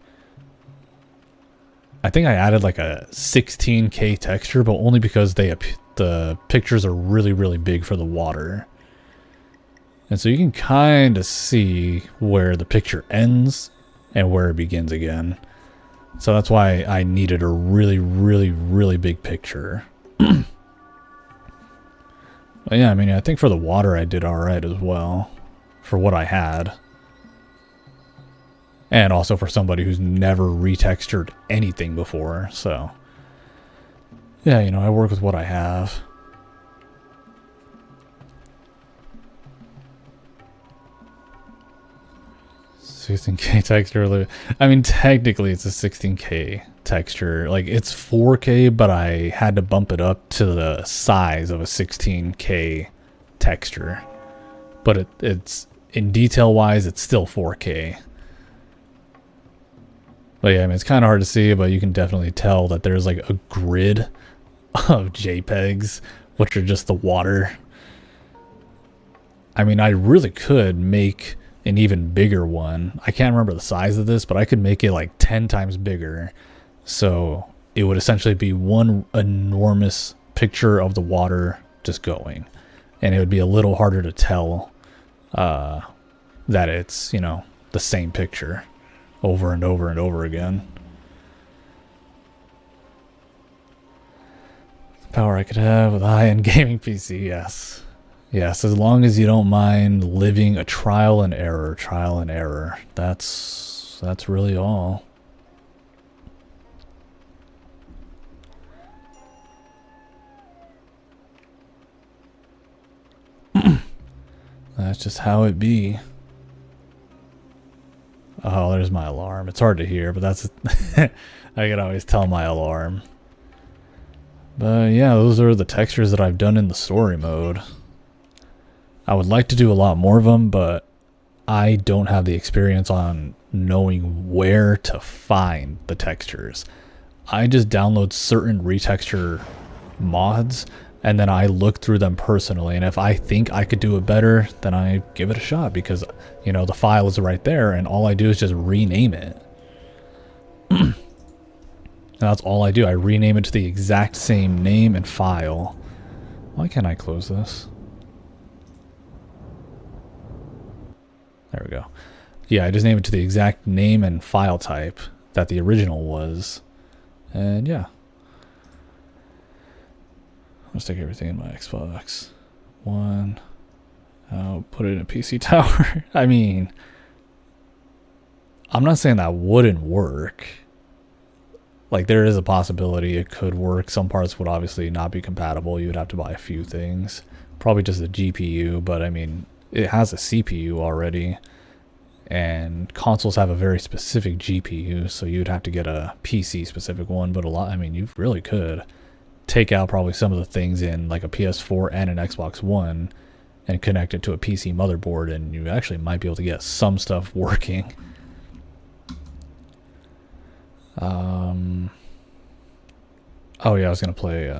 Speaker 1: I think I added like a 16K texture, but only because the pictures are really, really big for the water. And so you can kind of see where the picture ends and where it begins again. So that's why I needed a really, really, really big picture. But yeah, I mean, I think for the water I did alright as well. For what I had. And also for somebody who's never retextured anything before, so. Yeah, you know, I work with what I have. $16K texture. I mean, technically it's a 16K texture. Like, it's 4K, but I had to bump it up to the size of a 16K texture. But it's in detail wise, it's still 4K. But yeah, I mean, it's kind of hard to see, but you can definitely tell that there's like a grid of JPEGs, which are just the water. I mean, I really could make an even bigger one. I can't remember the size of this, but I could make it like 10 times bigger. So it would essentially be one enormous picture of the water just going. And it would be a little harder to tell that it's, you know, the same picture over and over and over again. Power I could have with a high-end gaming PC, yes. Yes, as long as you don't mind living a trial and error. That's really all. That's just how it be. Oh, there's my alarm. It's hard to hear, but that's I can always tell my alarm. But yeah, those are the textures that I've done in the story mode. I would like to do a lot more of them, but I don't have the experience on knowing where to find the textures. I just download certain retexture mods, and then I look through them personally, and if I think I could do it better, then I give it a shot, because, you know, the file is right there, and all I do is just rename it. And that's all I do. I rename it to the exact same name and file. Why can't I close this? There we go. Yeah, I just name it to the exact name and file type that the original was. And yeah. I'll stick everything in my Xbox. one. I'll put it in a PC tower. I mean, I'm not saying that wouldn't work. Like, there is a possibility it could work. Some parts would obviously not be compatible. You would have to buy a few things. Probably just a GPU, but I mean, it has a CPU already. And consoles have a very specific GPU, so you'd have to get a PC specific one. But I mean, you really could take out probably some of the things in like a PS4 and an Xbox One and connect it to a PC motherboard, and you actually might be able to get some stuff working. Oh yeah, I was gonna play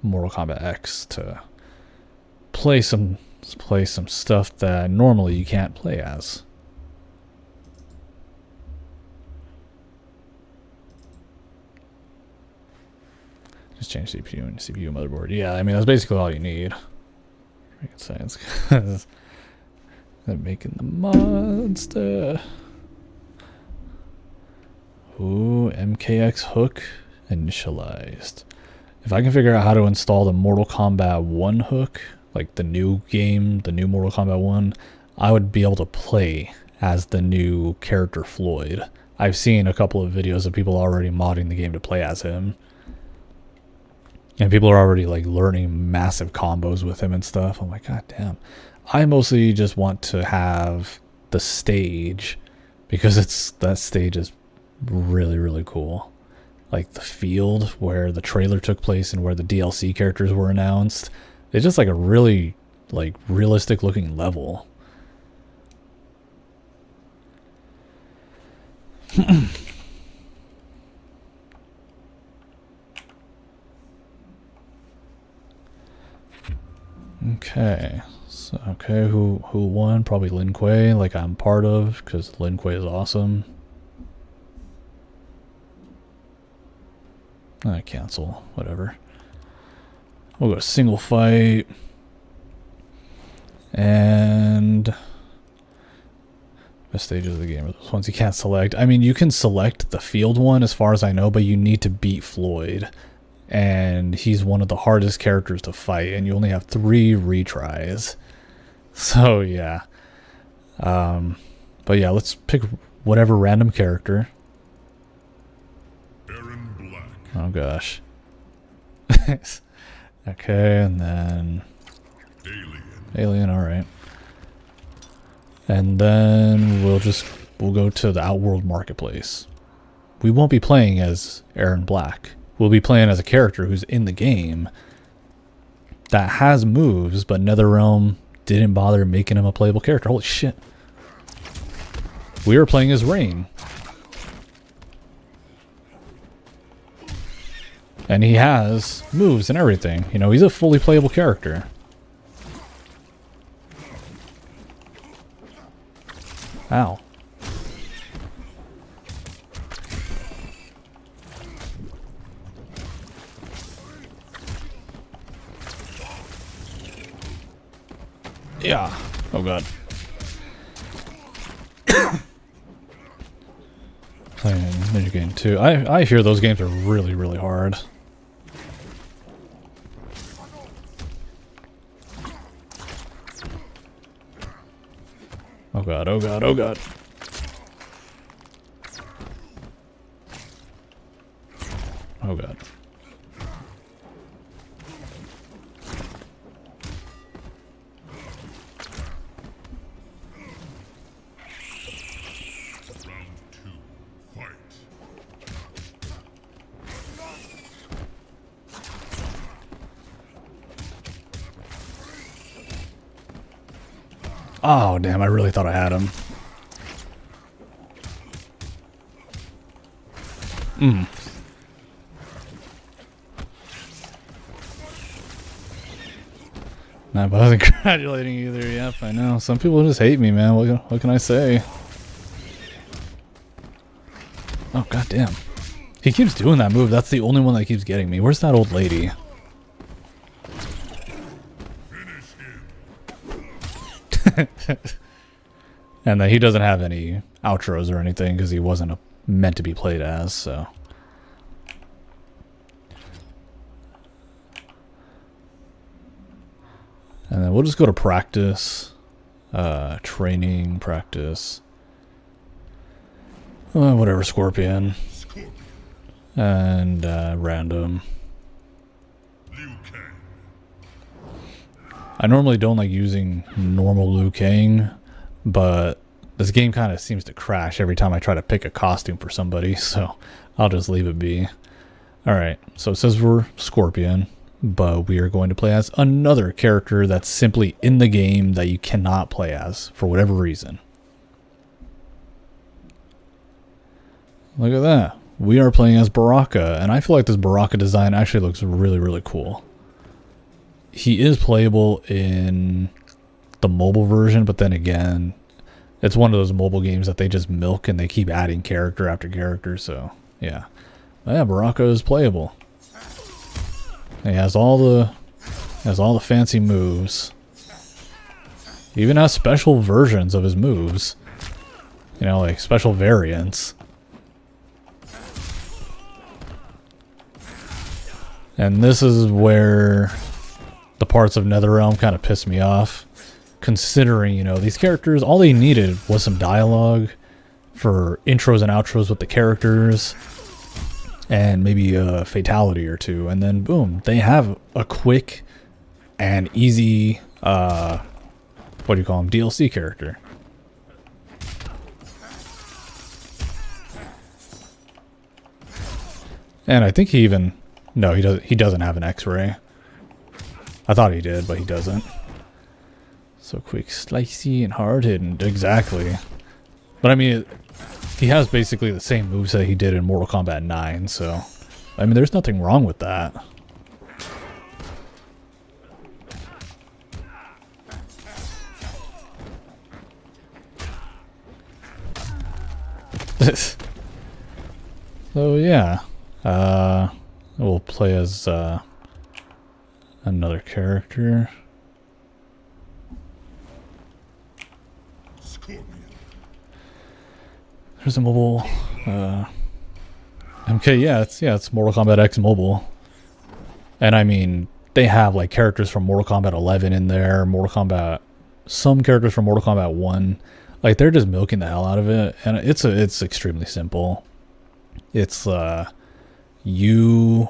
Speaker 1: Mortal Kombat X to play some stuff that normally you can't play as. Just change CPU and CPU motherboard. Yeah, I mean that's basically all you need. Making sense. They're making the monster. Ooh, MKX hook initialized. If I can figure out how to install the Mortal Kombat 1 hook, like the new game, the new Mortal Kombat 1, I would be able to play as the new character Floyd. I've seen a couple of videos of people already modding the game to play as him. And people are already like learning massive combos with him and stuff. I'm like, God damn. I mostly just want to have the stage because that stage is really, really cool. Like the field where the trailer took place and where the DLC characters were announced. It's just like a really like realistic looking level. Okay. So, okay, who won? Probably Lin Kuei, like I'm part of, because Lin Kuei is awesome. Cancel. Whatever. We'll go to single fight. And best stages of the game are those ones you can't select. I mean, you can select the field one as far as I know, but you need to beat Floyd. And he's one of the hardest characters to fight, and you only have 3 retries. So yeah. But yeah, let's pick whatever random character. Oh gosh. Okay, and then Alien, alright. And then we'll go to the Outworld Marketplace. We won't be playing as Aaron Black. We'll be playing as a character who's in the game that has moves, but NetherRealm didn't bother making him a playable character. Holy shit. We were playing as Rain. And he has moves and everything. You know, he's a fully playable character. Ow. Yeah. Oh god. Playing Ninja Game 2. I hear those games are really, really hard. Oh god, oh god, oh god. Oh god. Oh, damn, I really thought I had him. Nah, but I wasn't congratulating either. Yep, I know. Some people just hate me, man. What can I say? Oh, goddamn. He keeps doing that move. That's the only one that keeps getting me. Where's that old lady? And then he doesn't have any outros or anything because he wasn't meant to be played as, so. And then we'll just go to practice. Training, practice. Whatever, Scorpion. And random. I normally don't like using normal Liu Kang, but this game kind of seems to crash every time I try to pick a costume for somebody, so I'll just leave it be. Alright, so it says we're Scorpion, but we are going to play as another character that's simply in the game that you cannot play as, for whatever reason. Look at that. We are playing as Baraka, and I feel like this Baraka design actually looks really, really cool. He is playable in the mobile version, but then again, it's one of those mobile games that they just milk and they keep adding character after character, so yeah. Yeah, Baraka is playable. He has all the fancy moves. He even has special versions of his moves. You know, like special variants. And this is where the parts of NetherRealm kind of piss me off. Considering, you know, these characters, all they needed was some dialogue for intros and outros with the characters. And maybe a fatality or two. And then, boom, they have a quick and easy, what do you call them, DLC character. And I think he even... No, he doesn't have an X-ray. I thought he did, but he doesn't. So quick, slicey, and hard-hitting. Exactly. But I mean, he has basically the same moveset he did in Mortal Kombat 9, so... I mean, there's nothing wrong with that. So, yeah. We'll play as another character. There's a mobile. MK, yeah, it's Mortal Kombat X mobile. And I mean, they have like characters from Mortal Kombat 11 in there, some characters from Mortal Kombat 1. Like they're just milking the hell out of it, and it's extremely simple. It's you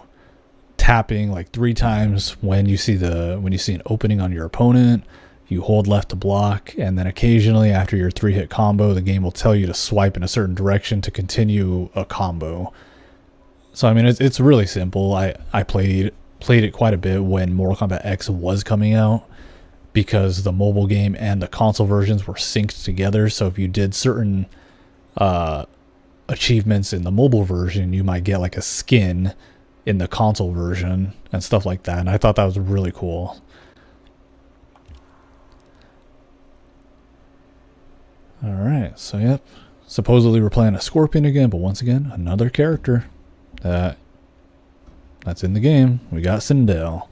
Speaker 1: tapping like 3 times when you see an opening on your opponent. You hold left to block, and then occasionally after your 3-hit combo, the game will tell you to swipe in a certain direction to continue a combo. So I mean, it's really simple. I played it quite a bit when Mortal Kombat X was coming out, because the mobile game and the console versions were synced together. So if you did certain achievements in the mobile version, you might get like a skin in the console version and stuff like that. And I thought that was really cool. Alright, so yep. Supposedly we're playing a Scorpion again, but once again, another character that's in the game. We got Sindel.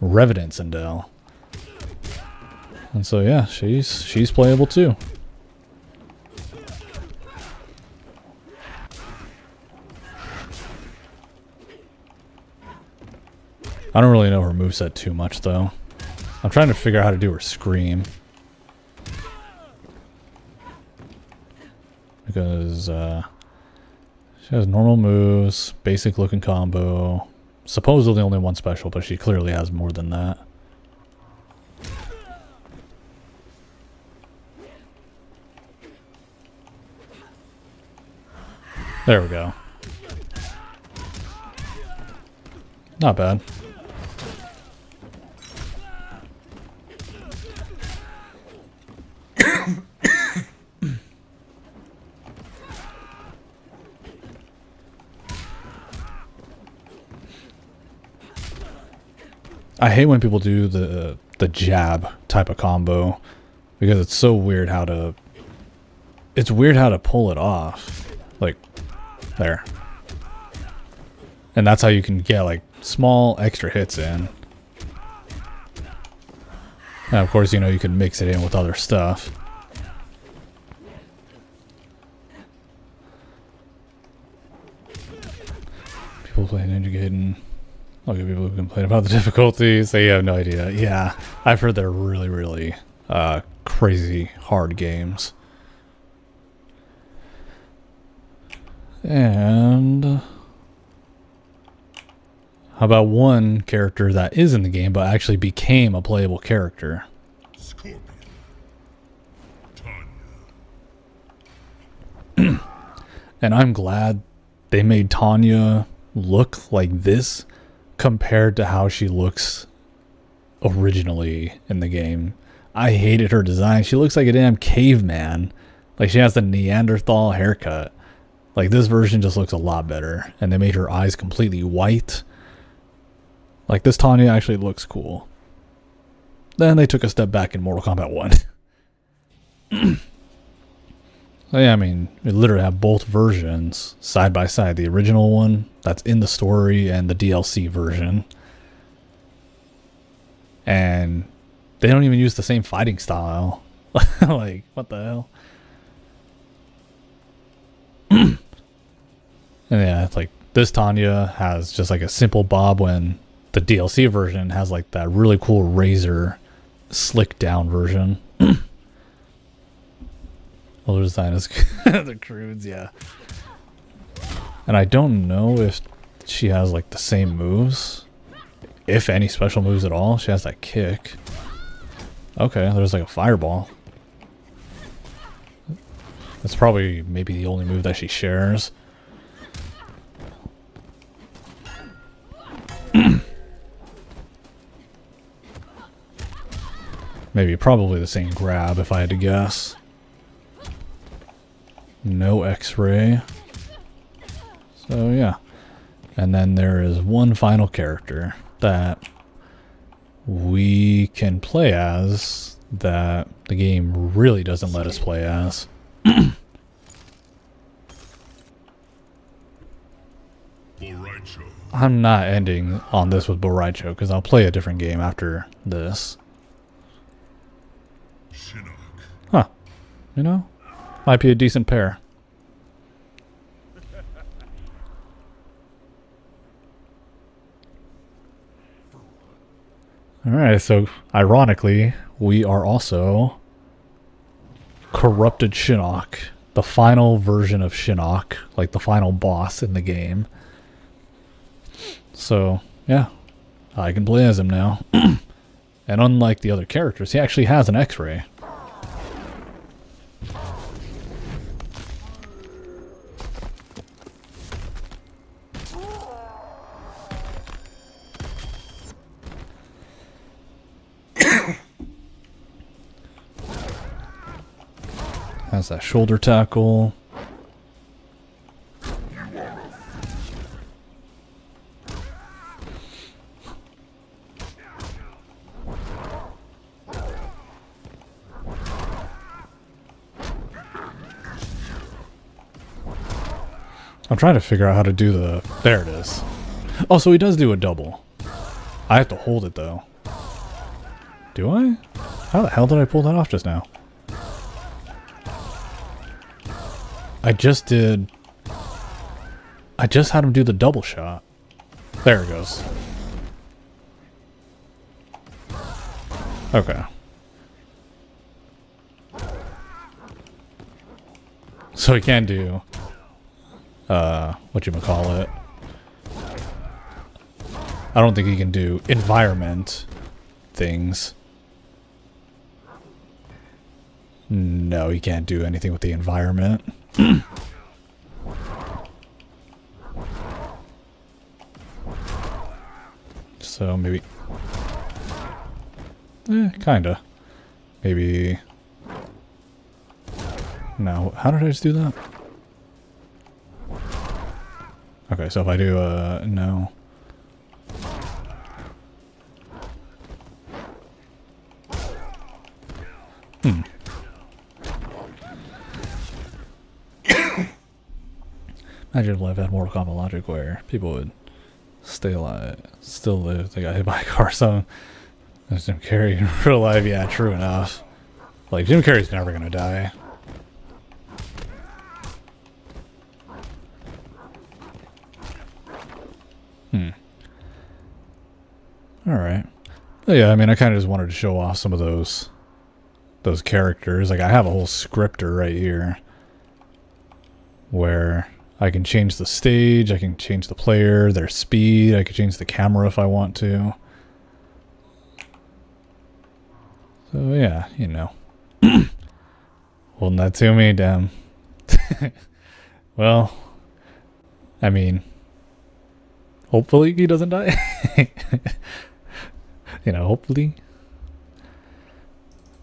Speaker 1: Revenant Sindel. And so yeah, she's playable too. I don't really know her moveset too much though. I'm trying to figure out how to do her scream. Because she has normal moves, basic looking combo, supposedly only one special, but she clearly has more than that. There we go. Not bad. I hate when people do the jab type of combo, because it's so weird how to pull it off. Like there. And that's how you can get like small extra hits in. And of course, you know, you can mix it in with other stuff. People playing Ninja Gaiden. Look at people who complain about the difficulties. They have no idea. Yeah, I've heard they're really, really crazy hard games. And how about one character that is in the game but actually became a playable character?
Speaker 3: Scorpion.
Speaker 1: And I'm glad they made Tanya look like this compared to how she looks originally in the game. I hated her design. She looks like a damn caveman. Like she has the Neanderthal haircut. Like this version just looks a lot better. And they made her eyes completely white. Like this Tanya actually looks cool. Then they took a step back in Mortal Kombat 1. So yeah, I mean, we literally have both versions side by side. The original one that's in the story and the DLC version. And they don't even use the same fighting style. Like, what the hell? And yeah, it's like this Tanya has just like a simple bob when the DLC version has like that really cool razor slick down version. Older design is the crudes, yeah. And I don't know if she has like the same moves. If any special moves at all. She has that kick. Okay, there's like a fireball. That's probably maybe the only move that she shares. Maybe probably the same grab if I had to guess. No X-ray. So yeah. And then there is one final character that we can play as that the game really doesn't let us play as. I'm not ending on this with Boraicho because I'll play a different game after this. Huh. You know? Might be a decent pair. Alright, so ironically, we are also Corrupted Shinnok. The final version of Shinnok. Like the final boss in the game. So, yeah. I can play as him now. And unlike the other characters, he actually has an X-ray. Has that shoulder tackle. I'm trying to figure out how to do the... There it is. Oh, so he does do a double. I have to hold it, though. Do I? How the hell did I pull that off just now? I just did... I just had him do the double shot. There it goes. Okay. So he can do... whatchamacallit. I don't think he can do environment things. No, he can't do anything with the environment. So maybe... kinda. Maybe... No, how did I just do that? Okay, so if I do, no. Imagine if life had Mortal Kombat logic where people would stay alive, still live. They got hit by a car, so there's Jim Carrey in real life. Yeah, true enough. Like, Jim Carrey's never gonna die. Alright. Yeah, I mean, I kind of just wanted to show off some of those characters. Like, I have a whole scripter right here where I can change the stage, I can change the player, their speed, I can change the camera if I want to. So yeah, you know. Holding that to me, damn. Well, I mean, hopefully he doesn't die. You know, hopefully.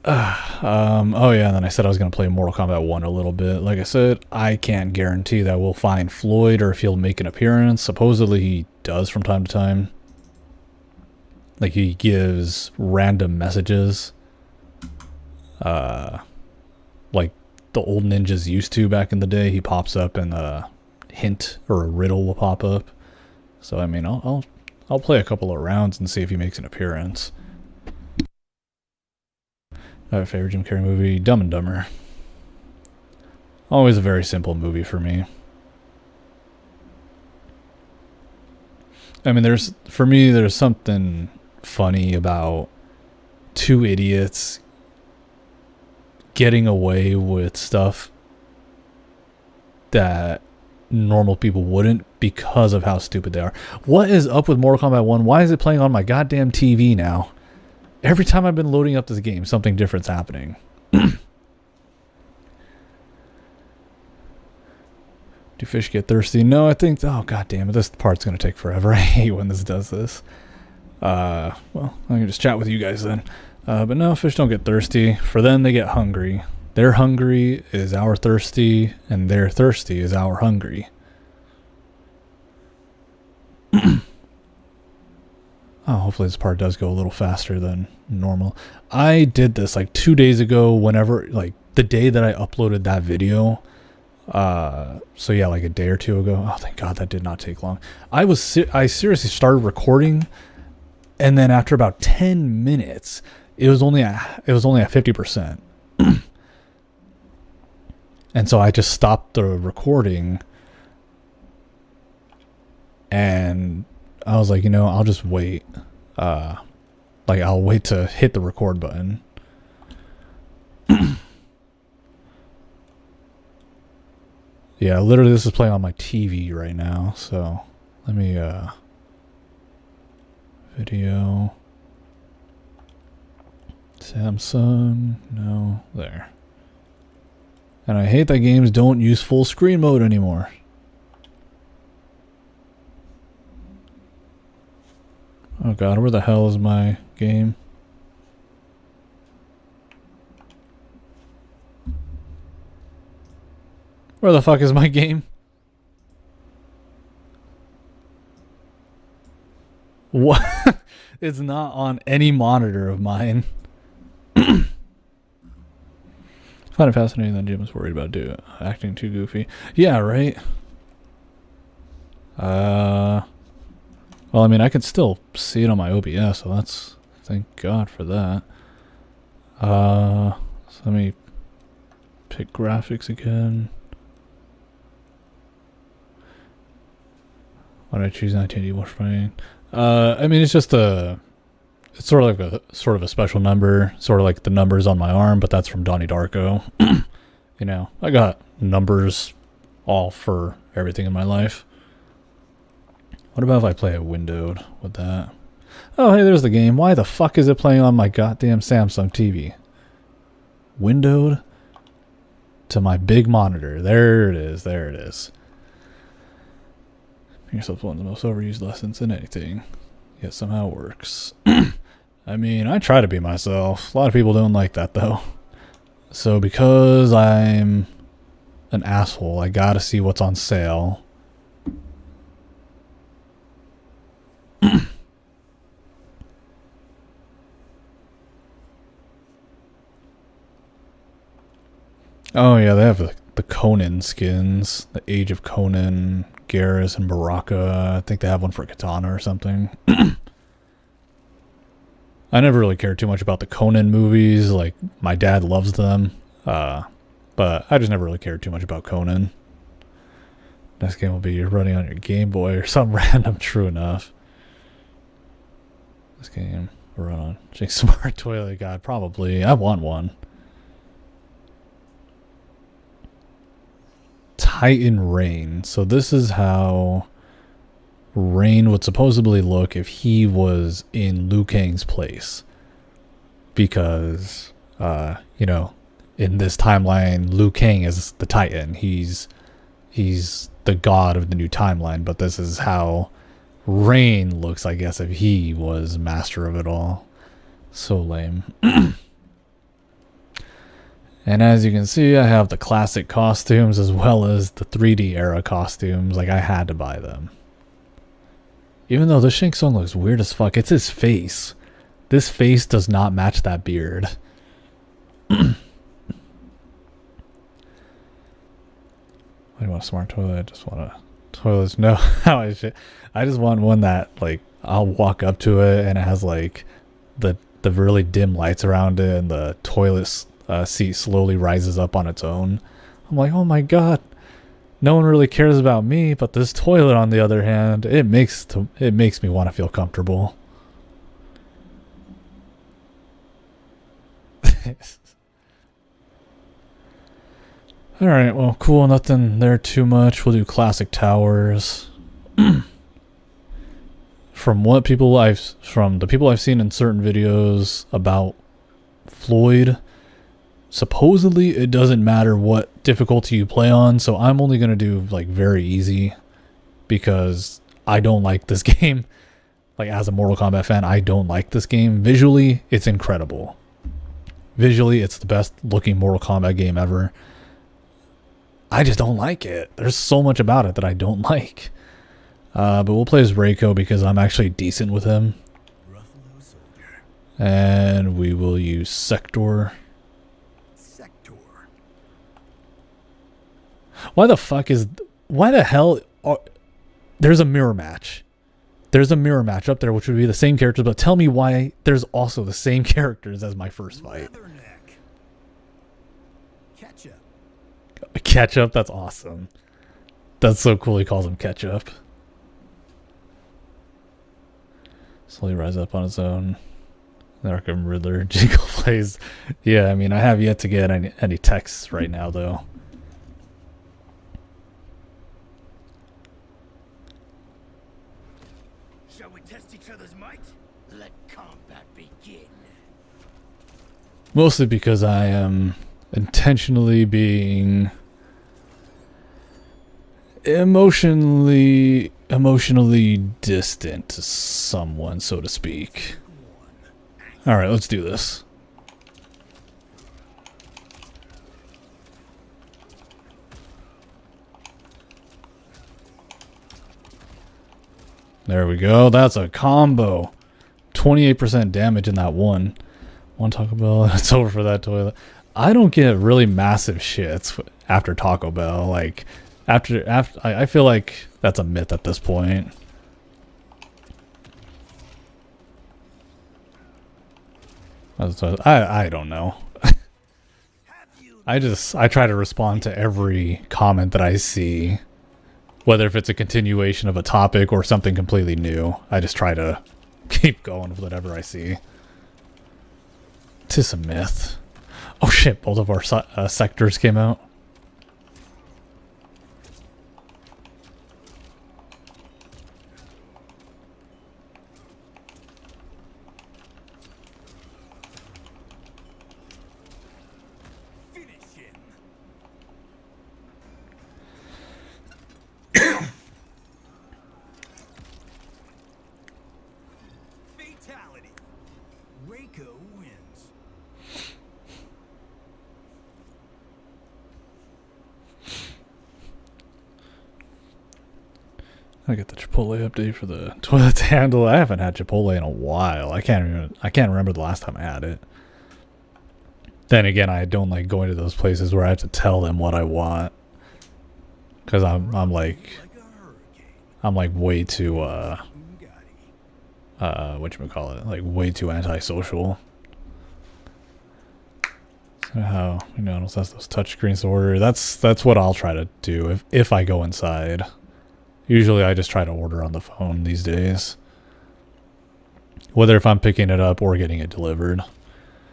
Speaker 1: Oh yeah, and then I said I was going to play Mortal Kombat 1 a little bit. Like I said, I can't guarantee that we'll find Floyd or if he'll make an appearance. Supposedly he does from time to time. Like, he gives random messages. Like the old ninjas used to back in the day. He pops up and a hint or a riddle will pop up. So I mean, I'll play a couple of rounds and see if he makes an appearance. My favorite Jim Carrey movie, Dumb and Dumber. Always a very simple movie for me. I mean, for me, there's something funny about two idiots getting away with stuff that normal people wouldn't because of how stupid they are. What is up with Mortal Kombat 1? Why is it playing on my goddamn TV now? Every time I've been loading up this game, something different's happening. Do fish get thirsty? No, I think... Oh, god damn it. This part's going to take forever. I hate when this does this. Well, I can just chat with you guys then. But no, fish don't get thirsty. For them, they get hungry. Their hungry is our thirsty, and their thirsty is our hungry. Oh, hopefully this part does go a little faster than normal. I did this like 2 days ago, whenever, like the day that I uploaded that video. So yeah, like a day or two ago. Oh, thank God that did not take long. I seriously started recording, and then after about 10 minutes, it was only at 50%. And so I just stopped the recording, and I was like, you know, I'll just wait. Like, I'll wait to hit the record button. Yeah, literally this is playing on my TV right now, so let me, video. Samsung, no, there. And I hate that games don't use full screen mode anymore. Oh god, where the hell is my game? Where the fuck is my game? What? It's not on any monitor of mine. I find it fascinating that Jim is worried about acting too goofy. Yeah, right? Well, I mean, I can still see it on my OBS, so that's... Thank God for that. So let me pick graphics again. Why did I choose 1980 watch playing? I mean, it's just it's sort of like a special number, sort of like the numbers on my arm, but that's from Donnie Darko. You know, I got numbers all for everything in my life. What about if I play it windowed with that? Oh, hey, there's the game. Why the fuck is it playing on my goddamn Samsung TV? Windowed to my big monitor. There it is. There it is. Yourself one of the most overused lessons in anything, yet somehow it works. I mean, I try to be myself. A lot of people don't like that, though. So because I'm an asshole, I gotta see what's on sale. Oh yeah, they have the Conan skins, the Age of Conan, Garrus and Baraka. I think they have one for Katana or something. I never really cared too much about the Conan movies. Like, my dad loves them. But I just never really cared too much about Conan. Next game will be you're running on your Game Boy or some random. True enough. This game run on Jake Smart Toilet God, probably. I want one. Titan Rain. So this is how Rain would supposedly look if he was in Liu Kang's place. Because you know, in this timeline, Liu Kang is the Titan. He's the god of the new timeline, but this is how Rain looks, I guess, if he was master of it all. So lame. And as you can see, I have the classic costumes as well as the 3D era costumes. Like, I had to buy them. Even though the Shang Tsung looks weird as fuck, it's his face. This face does not match that beard. Why do you want a smart toilet? I just want a toilet. No, how I should. I just want one that, like, I'll walk up to it and it has, like, the really dim lights around it, and the toilet seat slowly rises up on its own. I'm like, oh my god, no one really cares about me, but this toilet, on the other hand, it makes me want to feel comfortable. Alright, well, cool, nothing there too much. We'll do classic towers. From the people I've seen in certain videos about Floyd, supposedly it doesn't matter what difficulty you play on, so I'm only going to do, like, very easy, because I don't like this game. Like, as a Mortal Kombat fan, I don't like this game. Visually, it's incredible. Visually, it's the best looking Mortal Kombat game ever. I just don't like it. There's so much about it that I don't like. But we'll play as Reiko because I'm actually decent with him. And we will use Sector. Why the hell there's a mirror match. There's a mirror match up there which would be the same characters, but tell me why there's also the same characters as my first fight. Ketchup, that's awesome. That's so cool he calls him Ketchup. Slowly rise up on its own. The Arkham Riddler jingle plays. Yeah, I mean, I have yet to get any texts right now, though.
Speaker 2: Shall we test each other's might? Let combat begin.
Speaker 1: Mostly because I am intentionally being emotionally distant to someone, so to speak. Alright, let's do this. There we go. That's a combo. 28% damage in that one. One Taco Bell, it's over for that toilet. I don't get really massive shits after Taco Bell. Like, after I feel like that's a myth at this point. I don't know. I try to respond to every comment that I see, whether if it's a continuation of a topic or something completely new. I just try to keep going with whatever I see. 'Tis a myth. Oh shit! Both of our sectors came out.
Speaker 2: Fatality. Reiko wins.
Speaker 1: I get the Chipotle update for the toilet to handle. I haven't had Chipotle in a while. I can't remember the last time I had it. Then again, I don't like going to those places where I have to tell them what I want, because I'm like way too whatchamacallit, like way too antisocial. So how notice that's those touchscreens to order. That's what I'll try to do if I go inside. Usually I just try to order on the phone these days. Whether if I'm picking it up or getting it delivered.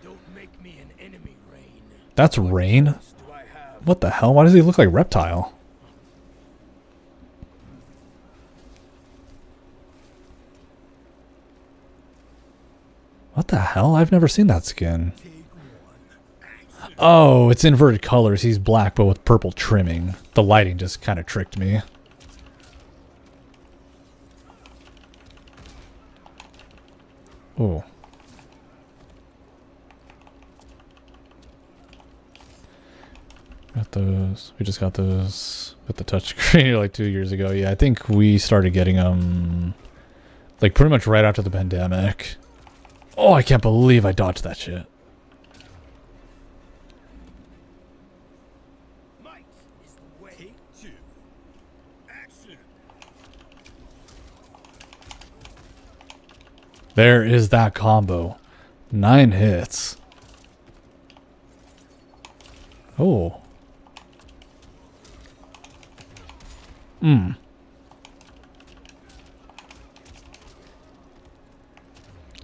Speaker 2: Don't make me an enemy, Rain.
Speaker 1: That's Rain?
Speaker 2: Do I have?
Speaker 1: What the hell? Why does he look like Reptile? What the hell? I've never seen that skin.
Speaker 2: Take one.
Speaker 1: Oh, it's inverted colors. He's black but with purple trimming. The lighting just kind of tricked me. Oh. Got those. We just got those with the touchscreen like 2 years ago. Yeah, I think we started getting them like pretty much right after the pandemic. Oh, I can't believe I dodged that shit.
Speaker 2: Might is the way. Take two. Action.
Speaker 1: There is that combo. 9 hits. Oh.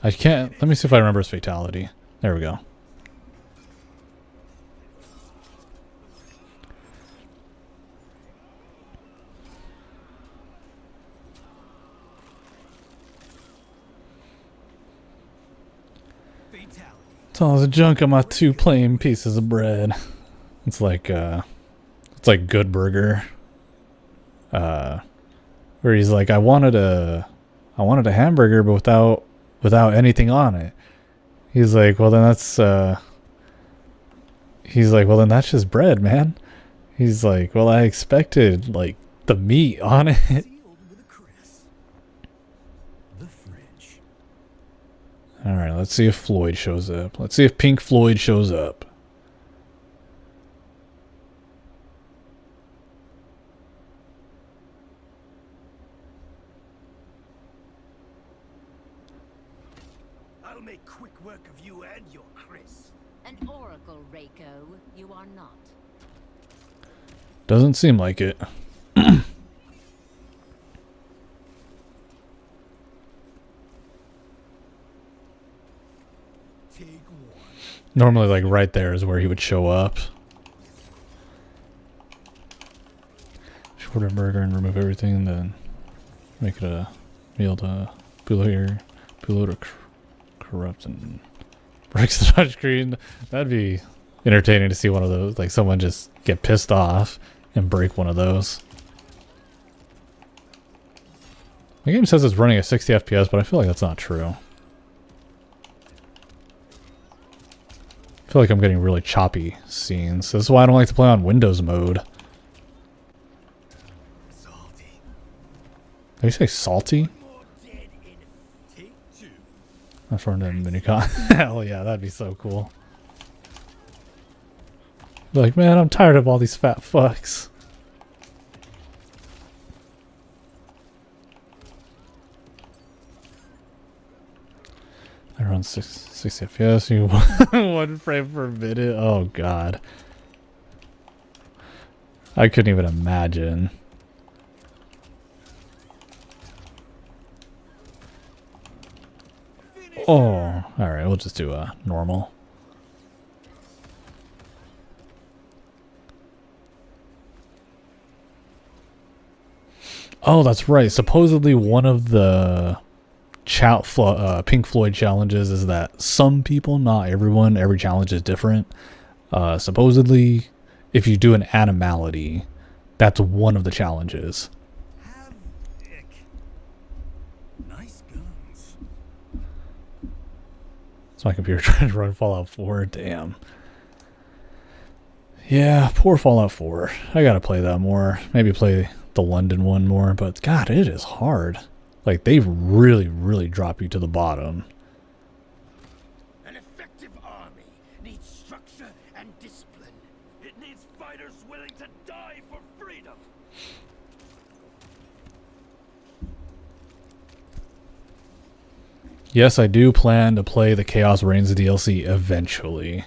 Speaker 1: I can't. Let me see if I remember his fatality. There we go.
Speaker 2: Fatality.
Speaker 1: It's all the junk on my 2 plain pieces of bread. It's like Good Burger. Where he's like, I wanted a hamburger but without anything on it. He's like, well then that's just bread, man. He's like, well, I expected like the meat on it.
Speaker 2: Sealed with a crisp. The fridge.
Speaker 1: All right, let's see if Floyd shows up. Let's see if Pink Floyd shows up.
Speaker 2: I'll make quick work of you and your Chris.
Speaker 3: An oracle, Reiko. You are not.
Speaker 1: Doesn't seem like it.
Speaker 2: Take one.
Speaker 1: Normally, like right there is where he would show up. Shorten burger and remove everything, and then make it a meal to Bulo to corrupt and breaks the touchscreen. That'd be entertaining to see one of those. Like someone just get pissed off and break one of those. The game says it's running at 60 FPS, but I feel like that's not true. I feel like I'm getting really choppy scenes. This is why I don't like to play on Windows mode.
Speaker 2: Salty.
Speaker 1: Did you say salty?
Speaker 2: More dead in. Take two.
Speaker 1: That's from the minicon. Hell yeah, that'd be so cool. Be like, man, I'm tired of all these fat fucks. I run 60 FPS. You 1 frame per minute. Oh god, I couldn't even imagine. Oh, all right. We'll just do a normal. Oh, that's right. Supposedly one of the Pink Floyd challenges is that some people, not everyone, every challenge is different. Supposedly, if you do an animality, that's one of the challenges.
Speaker 2: Have ick. Nice guns.
Speaker 1: It's my computer trying to run Fallout 4. Damn. Yeah, poor Fallout 4. I gotta play that more. Maybe play the London one more. But god, it is hard. Like, they really, really drop you to the bottom.
Speaker 2: An effective army needs structure and discipline. It needs fighters willing to die for freedom.
Speaker 1: Yes, I do plan to play the Chaos Reigns DLC eventually.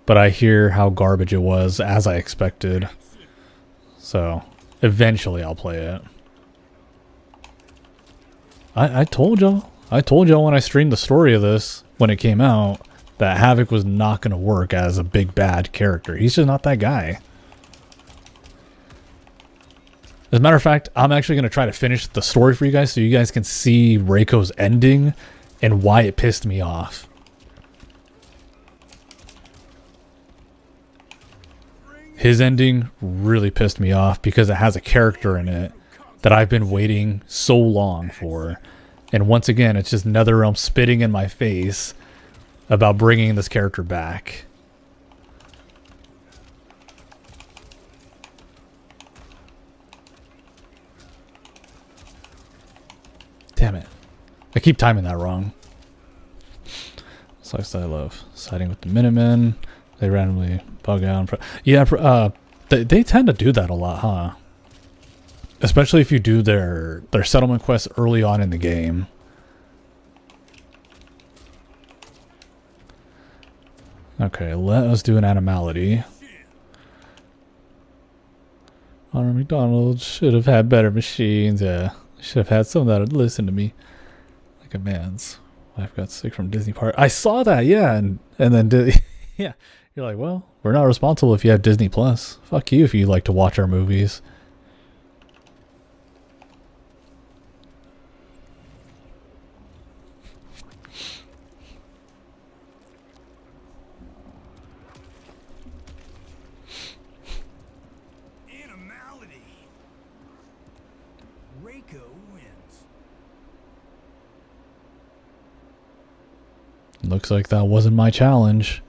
Speaker 1: But I hear how garbage it was, as I expected. So, eventually I'll play it. I told y'all. I told y'all when I streamed the story of this, when it came out, that Havoc was not going to work as a big bad character. He's just not that guy. As a matter of fact, I'm actually going to try to finish the story for you guys so you guys can see Reiko's ending and why it pissed me off. His ending really pissed me off because it has a character in it that I've been waiting so long for. And once again, it's just NetherRealm spitting in my face about bringing this character back. Damn it. I keep timing that wrong. Slice that I love. Siding with the Minutemen. They randomly bug out. Yeah, they tend to do that a lot, huh? Especially if you do their settlement quests early on in the game. Okay, let us do an animality. Ronald McDonald should have had better machines. Yeah, should have had some that would listen to me. Like a man's wife got sick from Disney Park. I saw that, yeah, and then yeah, you're like, well, we're not responsible if you have Disney Plus. Fuck you if you like to watch our movies. Looks like that wasn't my challenge.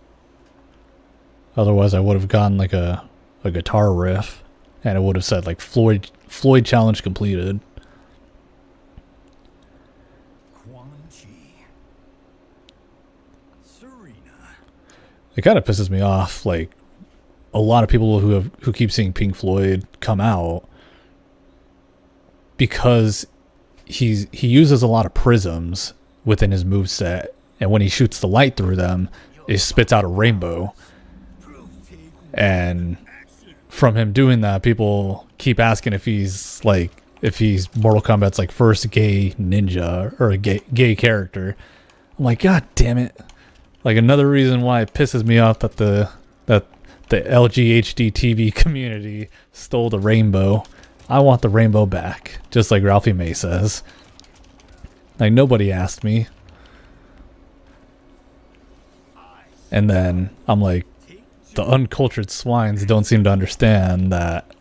Speaker 1: Otherwise, I would have gotten like a guitar riff, and it would have said like Floyd challenge completed. It kind of pisses me off. Like a lot of people who keep seeing Pink Floyd come out because he uses a lot of prisms within his moveset. And when he shoots the light through them, it spits out a rainbow. And from him doing that, people keep asking if he's Mortal Kombat's like first gay ninja or a gay character. I'm like, God damn it. Like another reason why it pisses me off that the LGHD TV community stole the rainbow. I want the rainbow back, just like Ralphie May says. Like nobody asked me. And then I'm like, the uncultured swines don't seem to understand that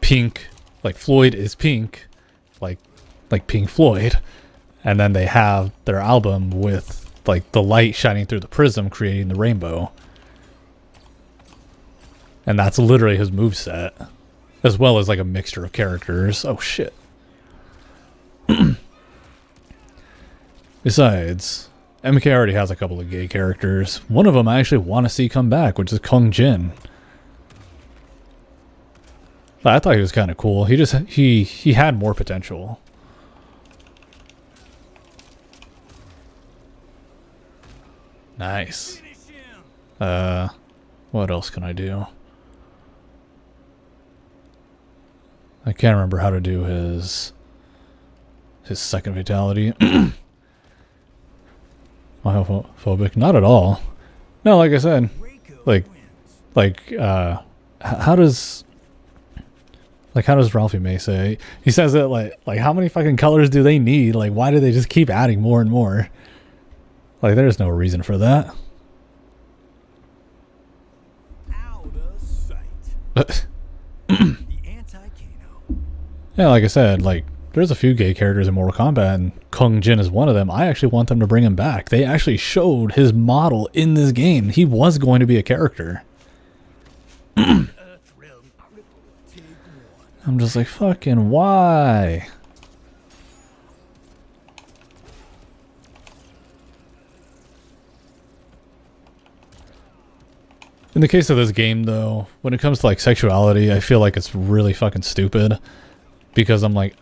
Speaker 1: Pink, like Floyd is pink, like Pink Floyd. And then they have their album with like the light shining through the prism creating the rainbow. And that's literally his moveset. As well as like a mixture of characters. Oh shit. Besides, MK already has a couple of gay characters. One of them I actually want to see come back, which is Kung Jin. I thought he was kind of cool. He had more potential. Nice. What else can I do? I can't remember how to do his second fatality. Homophobic? Not at all. No, like I said, how does Ralphie May say? He says that like how many fucking colors do they need? Like why do they just keep adding more and more? Like there's no reason for that. Out of sight. Yeah, like I said, like there's a few gay characters in Mortal Kombat, and Kung Jin is one of them. I actually want them to bring him back. They actually showed his model in this game. He was going to be a character. I'm just like, fucking why? In the case of this game, though, when it comes to like sexuality, I feel like it's really fucking stupid. Because I'm like,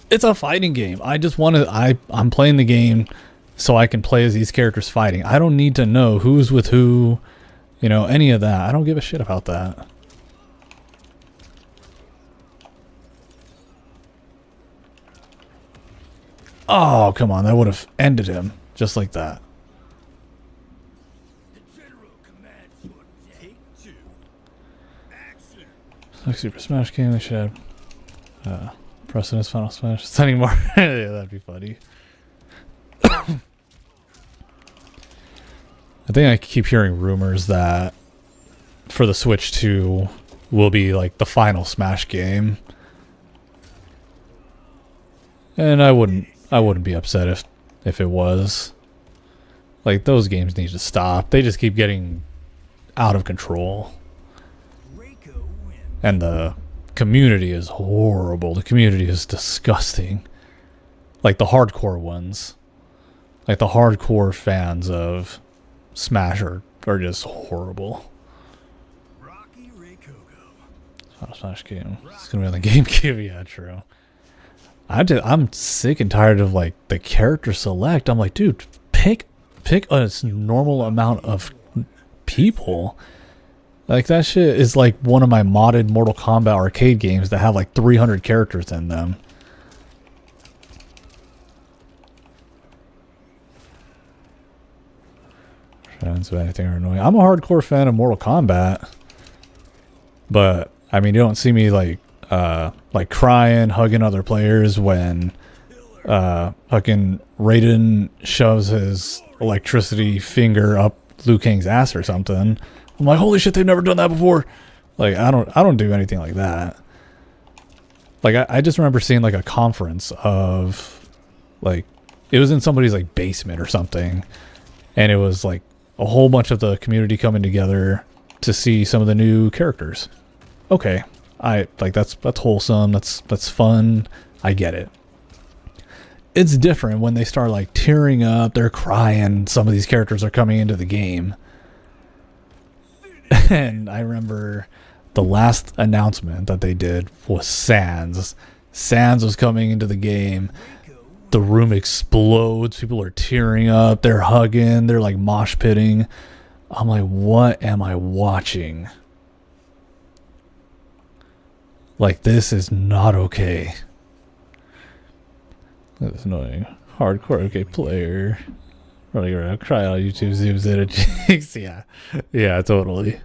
Speaker 1: it's a fighting game. I just want to, I'm playing the game so I can play as these characters fighting. I don't need to know who's with who, you know, any of that. I don't give a shit about that. Oh, come on. That would have ended him. Just like that.
Speaker 2: The general commands your death. Take two. Action.
Speaker 1: Like Super Smash game, they should have precedence Final Smash. It's anymore. Yeah, that'd be funny. I think I keep hearing rumors that for the Switch 2 will be like the final Smash game. And I wouldn't be upset if it was. Like, those games need to stop. They just keep getting out of control. And the community is horrible. The community is disgusting. Like the hardcore ones. Like the hardcore fans of Smash are just horrible. Final Smash game. It's gonna be on the GameCube. Yeah, true. I'm sick and tired of like the character select. I'm like, dude, pick a normal amount of people. Like, that shit is like one of my modded Mortal Kombat arcade games that have like 300 characters in them. Friends of anything are annoying. I'm a hardcore fan of Mortal Kombat, but I mean, you don't see me like crying, hugging other players when fucking Raiden shoves his electricity finger up Liu Kang's ass or something. I'm like, holy shit, they've never done that before. Like, I don't do anything like that. Like, I just remember seeing like a conference of like, it was in somebody's like basement or something, and it was like a whole bunch of the community coming together to see some of the new characters. Okay, I like that's wholesome. That's fun. I get it. It's different when they start like tearing up, they're crying. Some of these characters are coming into the game. And I remember the last announcement that they did was Sans. Sans was coming into the game. The room explodes. People are tearing up. They're hugging. They're like mosh pitting. I'm like, what am I watching? Like, this is not okay. That's annoying. Hardcore okay player. Running around crying on YouTube, zooms in and cheeks. Yeah, totally.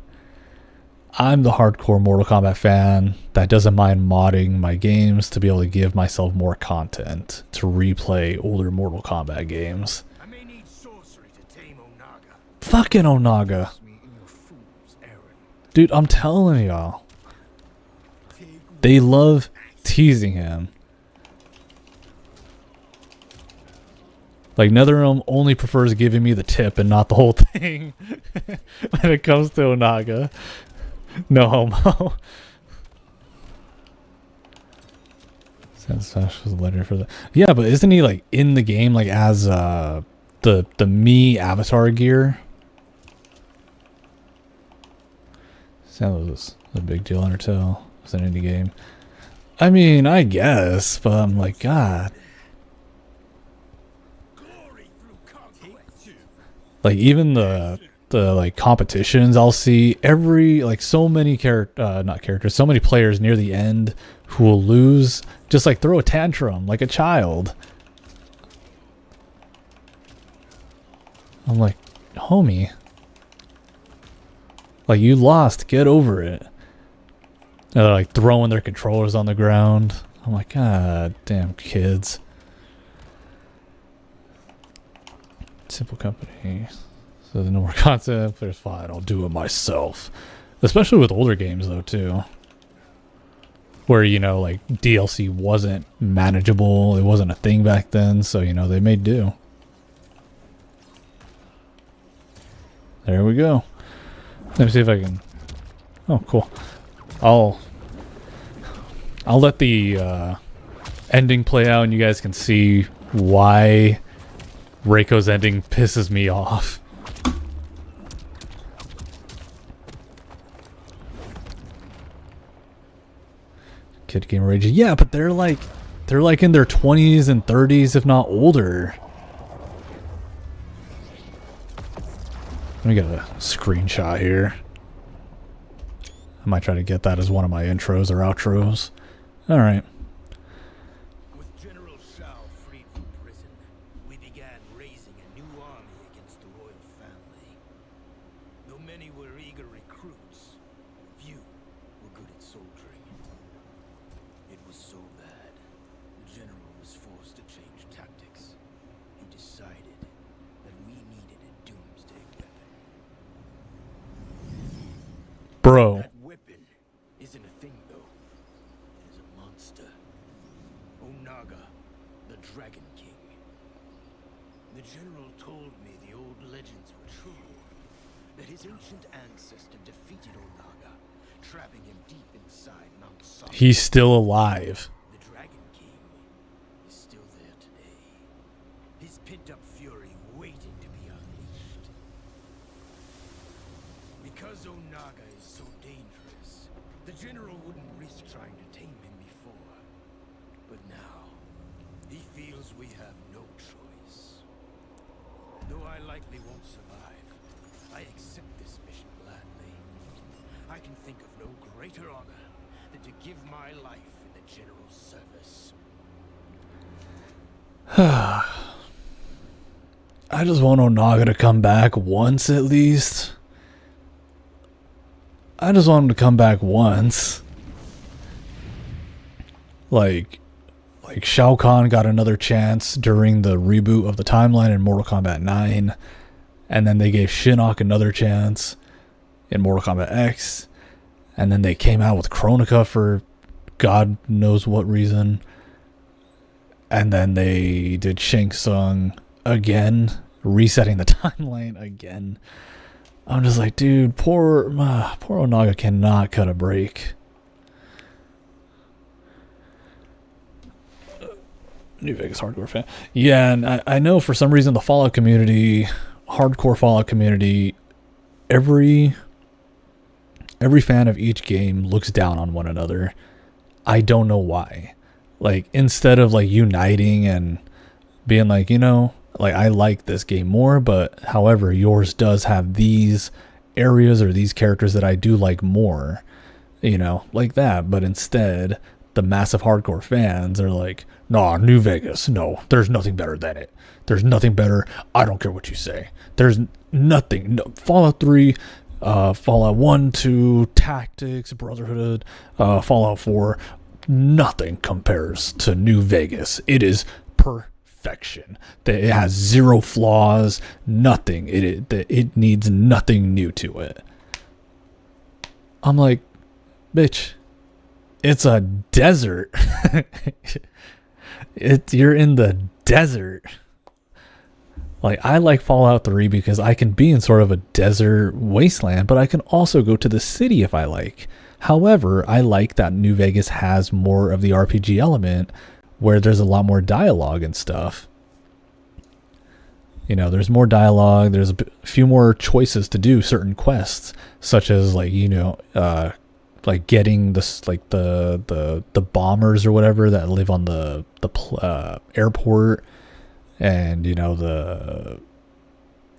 Speaker 1: I'm the hardcore Mortal Kombat fan that doesn't mind modding my games to be able to give myself more content to replay older Mortal Kombat games.
Speaker 2: I may need sorcery to tame Onaga.
Speaker 1: Fucking Onaga. Dude, I'm telling y'all. They love teasing him. Like, NetherRealm only prefers giving me the tip and not the whole thing when it comes to Onaga. No homo. Smash was a letter for the. Yeah, but isn't he like in the game like as the Mii avatar gear? Sounds was a big deal. Undertale was an indie game. I mean, I guess, but I'm like, God. Like, even the like competitions, I'll see every like so many so many players near the end who will lose, just like throw a tantrum like a child. I'm like, homie, like, you lost, get over it. And they're like throwing their controllers on the ground. I'm like, God damn kids. Simple company. So there's no more content. There's fine. I'll do it myself. Especially with older games though too. Where, you know, like DLC wasn't manageable. It wasn't a thing back then. So, you know, they made do. There we go. Let me see if I can. Oh, cool. I'll let the ending play out and you guys can see why Reiko's ending pisses me off. Kid Gamer Rage. Yeah, but they're like in their 20s and 30s, if not older. Let me get a screenshot here. I might try to get that as one of my intros or outros. All right.
Speaker 2: With General Shao freed from prison, we began raising a new army against the royal family. Though many were eager recruits, few were good at soldiering. It was so bad, the general was forced to change tactics. He decided that we needed a doomsday weapon.
Speaker 1: Bro.
Speaker 2: That weapon isn't a thing, though. It is a monster. Onaga, the Dragon King. The general told me the old legends were true. That his ancient ancestor defeated Onaga, trapping him deep inside Mount Saba.
Speaker 1: He's still alive.
Speaker 2: The Dragon King is still there today. His pent-up fury waiting to be unleashed. Because Onaga is so dangerous, the general wouldn't risk trying to tame him before. But now, he feels we have no choice. Though I likely won't survive, I accept this mission gladly. I can think of no greater honor than to give my life in the general's service.
Speaker 1: I just want Onaga to come back once at least. I just want him to come back once. Like Shao Kahn got another chance during the reboot of the timeline in Mortal Kombat 9. And then they gave Shinnok another chance in Mortal Kombat X. And then they came out with Kronika for God knows what reason. And then they did Shang Tsung again, resetting the timeline again. I'm just like, dude, poor Onaga cannot cut a break. New Vegas hardcore fan. Yeah, and I know for some reason the Fallout community, hardcore Fallout community, every fan of each game looks down on one another. I don't know why. Like, instead of like uniting and being like, you know, like, I like this game more, but however, yours does have these areas or these characters that I do like more, you know, like that. But instead, the massive hardcore fans are like, nah, New Vegas, no, there's nothing better than it. There's nothing better. I don't care what you say. There's nothing. No, Fallout 3, Fallout 1, 2, Tactics, Brotherhood, Fallout 4, nothing compares to New Vegas. It is perfection. It has zero flaws, nothing. It needs nothing new to it. I'm like, bitch, it's a desert. You're in the desert. Like, I like Fallout 3 because I can be in sort of a desert wasteland, but I can also go to the city if I like. However, I like that New Vegas has more of the RPG element where there's a lot more dialogue and stuff. You know, there's more dialogue, there's a few more choices to do certain quests, such as, like, you know, like getting this, like the bombers or whatever that live on the airport, and, you know,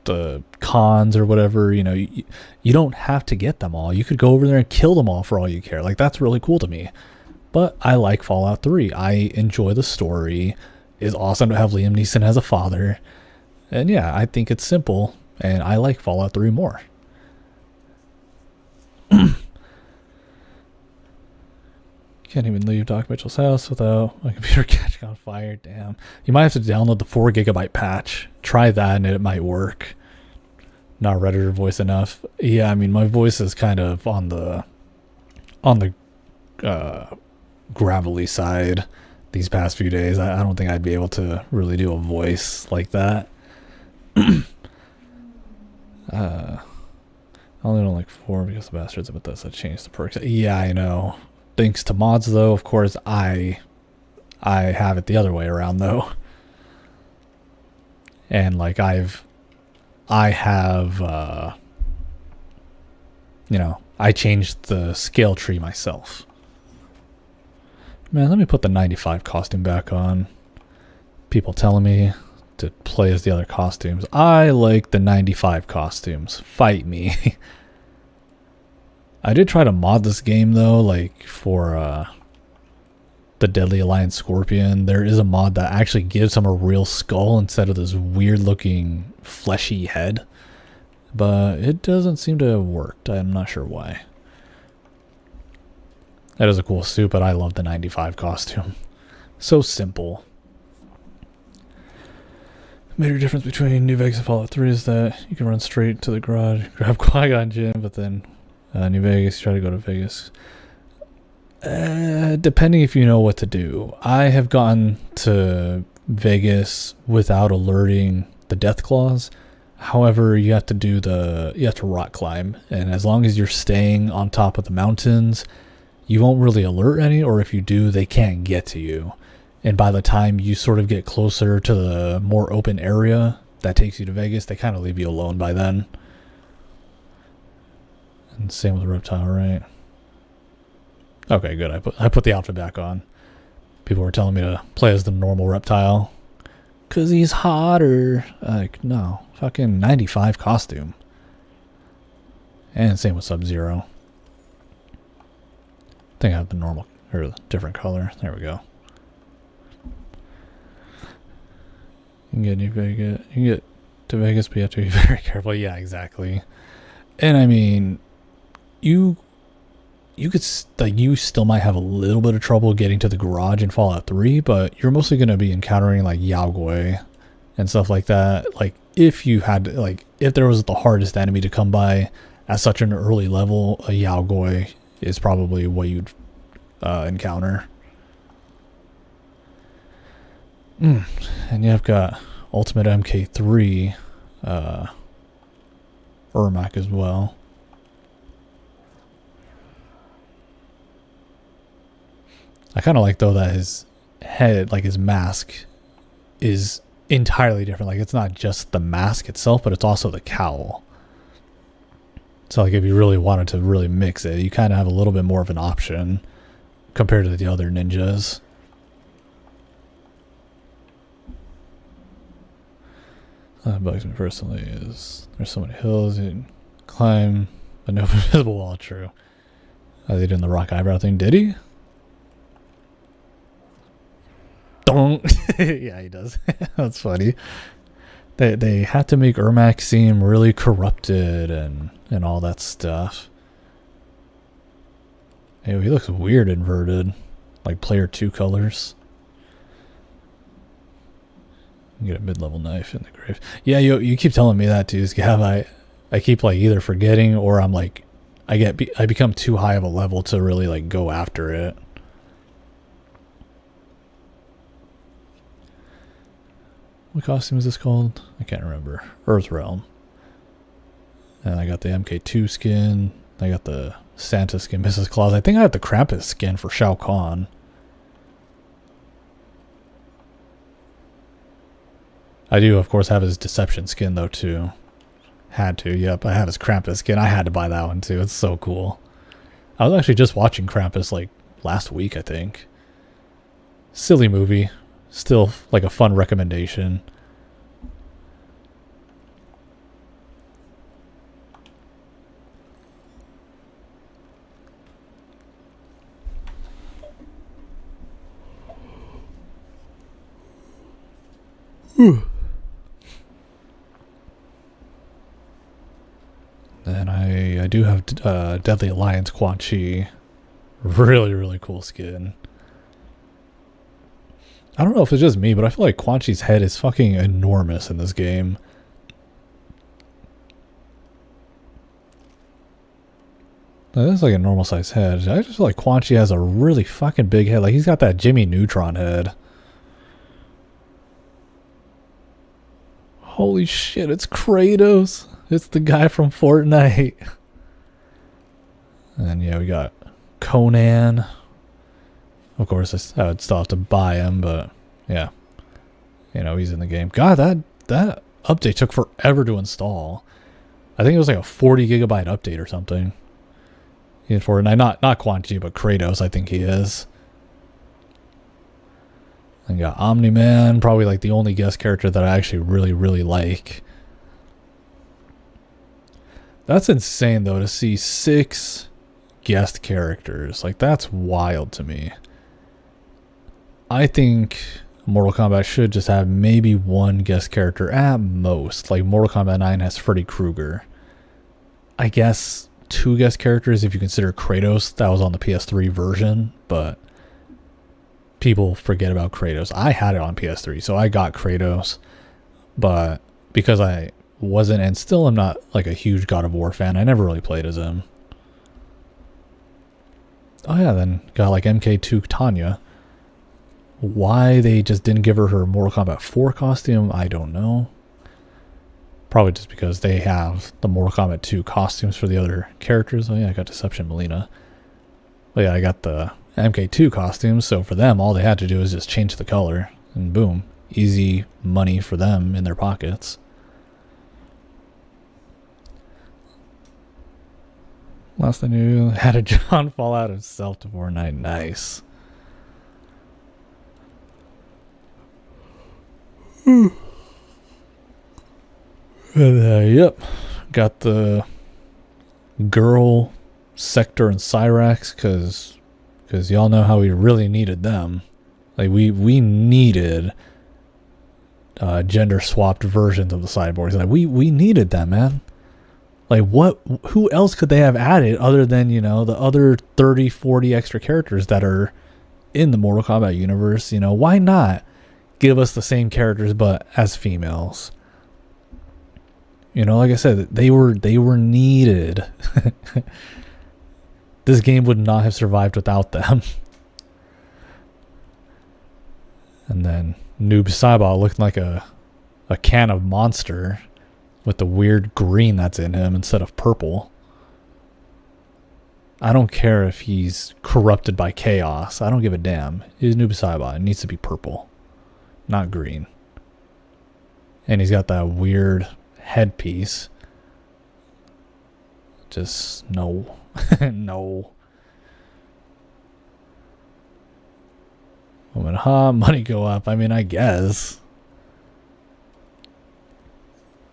Speaker 1: the cons or whatever. You know, you don't have to get them all. You could go over there and kill them all for all you care. Like, that's really cool to me. But I like Fallout 3. I enjoy the story. It's awesome to have Liam Neeson as a father. And yeah, I think it's simple, and I like Fallout 3 more. Can't even leave Doc Mitchell's house without my computer catching on fire. Damn. You might have to download the 4 gigabyte patch. Try that and it might work. Not Redditor voice enough. Yeah, I mean, my voice is kind of on the gravelly side these past few days. I don't think I'd be able to really do a voice like that. I only don't like 4 because the bastards of Bethesda changed the perks. Yeah, I know. Thanks to mods, though, of course, I have it the other way around, though. And, like, I have, you know, I changed the scale tree myself. Man, let me put the 95 costume back on. People telling me to play as the other costumes. I like the 95 costumes. Fight me. I did try to mod this game, though, like, for the Deadly Alliance Scorpion, there is a mod that actually gives him a real skull instead of this weird looking fleshy head. But it doesn't seem to have worked. I'm not sure why. That is a cool suit, but I love the 95 costume. So simple. The major difference between New Vegas and Fallout 3 is that you can run straight to the garage, grab Qui-Gon Jinn, but then New Vegas, you try to go to Vegas. Depending if you know what to do. I have gotten to Vegas without alerting the death claws. However, you have to rock climb, and as long as you're staying on top of the mountains, you won't really alert any, or if you do, they can't get to you. And by the time you sort of get closer to the more open area that takes you to Vegas, they kind of leave you alone by then. And same with the reptile, right? Okay, good. I put the outfit back on. People were telling me to play as the normal reptile. 'Cause he's hotter. Like, no. Fucking 95 costume. And same with Sub-Zero. I think I have the normal, or the different color. There we go. You can get New Vegas. You can get to Vegas, but you have to be very careful. Yeah, exactly. And I mean, you could, like, you still might have a little bit of trouble getting to the garage in Fallout 3, but you're mostly going to be encountering like Yaogoi and stuff like that. Like, if you had, like, if there was the hardest enemy to come by at such an early level, a Yaogoi is probably what you'd encounter. And you've got Ultimate MK3 Ermac as well. I kind of like, though, that his head, like his mask, is entirely different. Like, it's not just the mask itself, but it's also the cowl. So, like, if you really wanted to really mix it, you kind of have a little bit more of an option compared to the other ninjas. That bugs me personally is there's so many hills you can climb, but no invisible wall. True. They doing the rock eyebrow thing? Did he? Don't. Yeah, he does. That's funny. They had to make Ermac seem really corrupted and all that stuff. Hey, he looks weird inverted, like player 2 colors. Get a mid-level knife in the grave. Yeah, you keep telling me that too, Scav. I keep like either forgetting or I'm like I become too high of a level to really like go after it. What costume is this called? I can't remember. Earth Realm. And I got the MK2 skin. I got the Santa skin, Mrs. Claus. I think I have the Krampus skin for Shao Kahn. I do, of course, have his Deception skin, though, too. Had to, yep. I have his Krampus skin. I had to buy that one, too. It's so cool. I was actually just watching Krampus, like, last week, I think. Silly movie. Still, like, a fun recommendation. Then I do have Deadly Alliance Quan Chi. Really, really cool skin. I don't know if it's just me, but I feel like Quan Chi's head is fucking enormous in this game. Now, that's like a normal size head. I just feel like Quan Chi has a really fucking big head. Like, he's got that Jimmy Neutron head. Holy shit, it's Kratos. It's the guy from Fortnite. And yeah, we got Conan. Of course, I would still have to buy him, but yeah. You know, he's in the game. God, that update took forever to install. I think it was like a 40 gigabyte update or something. In Fortnite. Not Quan Chi, but Kratos, I think he is. And got Omni-Man, probably like the only guest character that I actually really, really like. That's insane, though, to see 6 guest characters. Like, that's wild to me. I think Mortal Kombat should just have maybe one guest character at most. Like Mortal Kombat 9 has Freddy Krueger. I guess 2 guest characters if you consider Kratos. That was on the PS3 version, but people forget about Kratos. I had it on PS3, so I got Kratos, but because I wasn't and still am not like a huge God of War fan, I never really played as him. Oh yeah, then got like MK2 Tanya. Why they just didn't give her Mortal Kombat 4 costume, I don't know. Probably just because they have the Mortal Kombat 2 costumes for the other characters. Oh yeah, I got Deception Melina. But yeah, I got the MK2 costumes, so for them, all they had to do is just change the color, and boom. Easy money for them in their pockets. Last I knew, had a John fall out himself to Fortnite. Nice. Yep. Got the girl Sector and Cyrax because y'all know how we really needed them. Like we needed gender swapped versions of the cyborgs. Like we needed them, man. Like who else could they have added other than, you know, the other 30, 40 extra characters that are in the Mortal Kombat universe? You know, why not give us the same characters but as females? You know, like I said, they were needed. This game would not have survived without them. And then Noob Saibot looking like a can of Monster with the weird green that's in him instead of purple. I don't care if he's corrupted by chaos. I don't give a damn. He's Noob Saibot. It needs to be purple, not green. And he's got that weird headpiece. Just no. No. When money go up, I mean, I guess.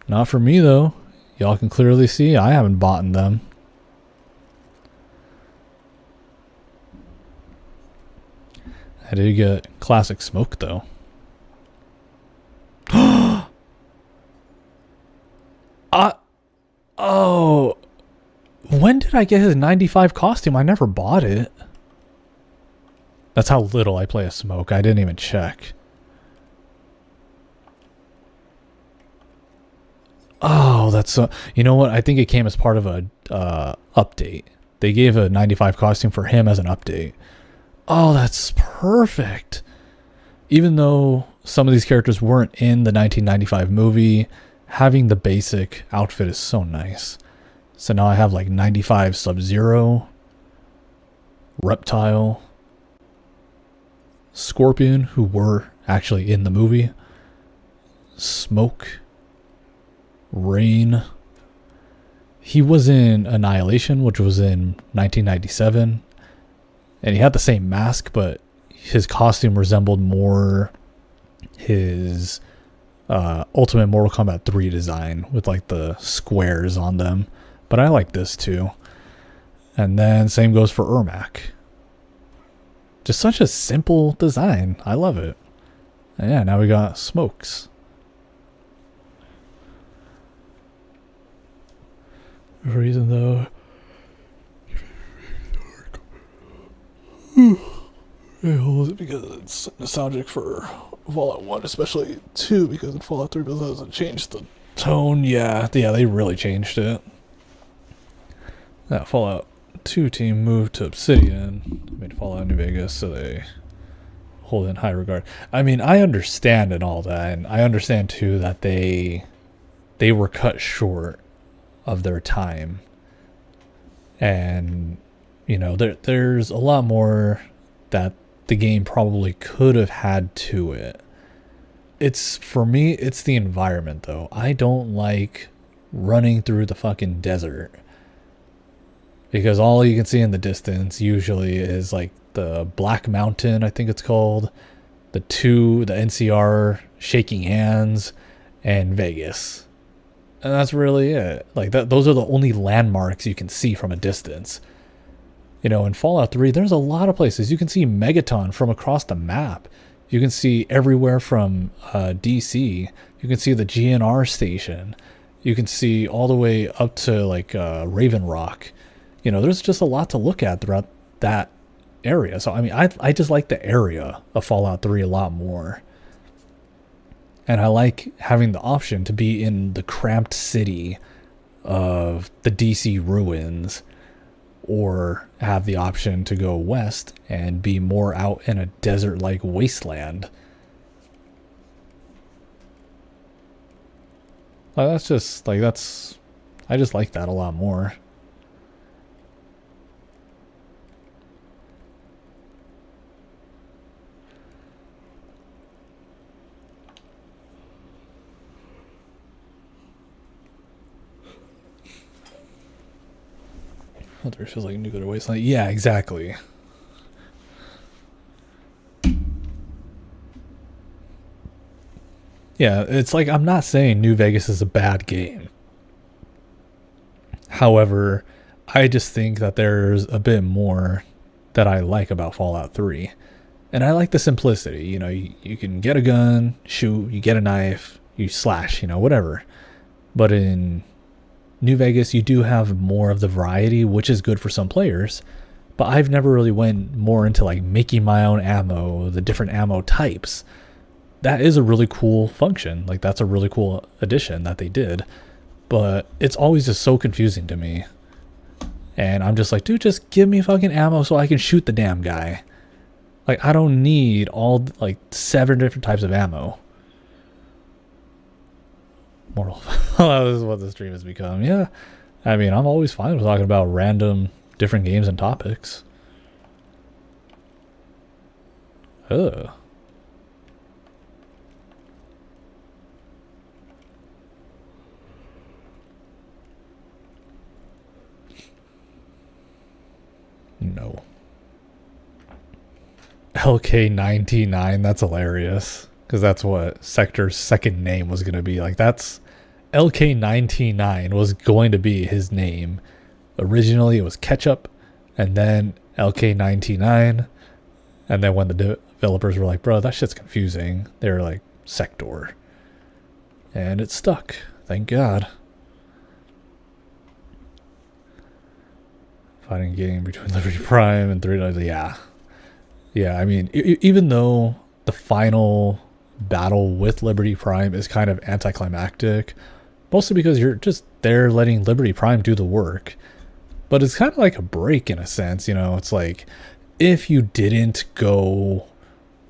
Speaker 1: Not for me though. Y'all can clearly see I haven't bought in them. I did get classic smoke though. Oh, when did I get his 95 costume? I never bought it. That's how little I play a smoke. I didn't even check. Oh, that's so. You know what? I think it came as part of a update. They gave a 95 costume for him as an update. Oh, that's perfect. Even though some of these characters weren't in the 1995 movie, having the basic outfit is so nice. So now I have like 95 Sub-Zero, Reptile, Scorpion, who were actually in the movie, Smoke, Rain. He was in Annihilation, which was in 1997, and he had the same mask, but his costume resembled more his Ultimate Mortal Kombat 3 design with like the squares on them. But I like this too. And then same goes for Ermac. Just such a simple design. I love it. And yeah, now we got smokes. For a reason though. Because it's nostalgic for Fallout 1, especially 2, because in Fallout 3 doesn't change the tone. Yeah, they really changed it. That Fallout 2 team moved to Obsidian, made Fallout New Vegas, so they hold it in high regard. I mean, I understand and all that, and I understand too that they were cut short of their time. And, you know, there's a lot more that the game probably could have had to it. For me, it's the environment though. I don't like running through the fucking desert, because all you can see in the distance usually is like the Black Mountain, I think it's called, the NCR shaking hands, and Vegas. And that's really it. Like those are the only landmarks you can see from a distance. You know, in Fallout 3, there's a lot of places. You can see Megaton from across the map. You can see everywhere from DC. You can see the GNR station. You can see all the way up to like Raven Rock. You know, there's just a lot to look at throughout that area. So I mean, I just like the area of Fallout 3 a lot more. And I like having the option to be in the cramped city of the DC ruins, or have the option to go west and be more out in a desert-like wasteland. That's just like, I just like that a lot more. Oh, there feels like a nuclear wasteland. Yeah, exactly. Yeah, it's like, I'm not saying New Vegas is a bad game. However, I just think that there's a bit more that I like about Fallout 3. And I like the simplicity. You know, you can get a gun, shoot, you get a knife, you slash, you know, whatever. But in New Vegas, you do have more of the variety, which is good for some players. But I've never really went more into like making my own ammo, the different ammo types. That is a really cool function. Like, that's a really cool addition that they did. But it's always just so confusing to me. And I'm just like, dude, just give me fucking ammo so I can shoot the damn guy. Like, I don't need all, like, 7 different types of ammo. Moral. This is what the stream has become. Yeah. I mean, I'm always fine with talking about random different games and topics. Ugh. No. LK99, that's hilarious. Because that's what Sector's second name was going to be. Like, that's... LK99 was going to be his name. Originally, it was Ketchup, and then LK99. And then when the developers were like, bro, that shit's confusing, they were like, Sector. And it stuck. Thank God. Fighting game between Liberty Prime and 3. Yeah. Yeah, I mean, even though the final battle with Liberty Prime is kind of anticlimactic, mostly because you're just there letting Liberty Prime do the work. But it's kind of like a break in a sense, you know? It's like, if you didn't go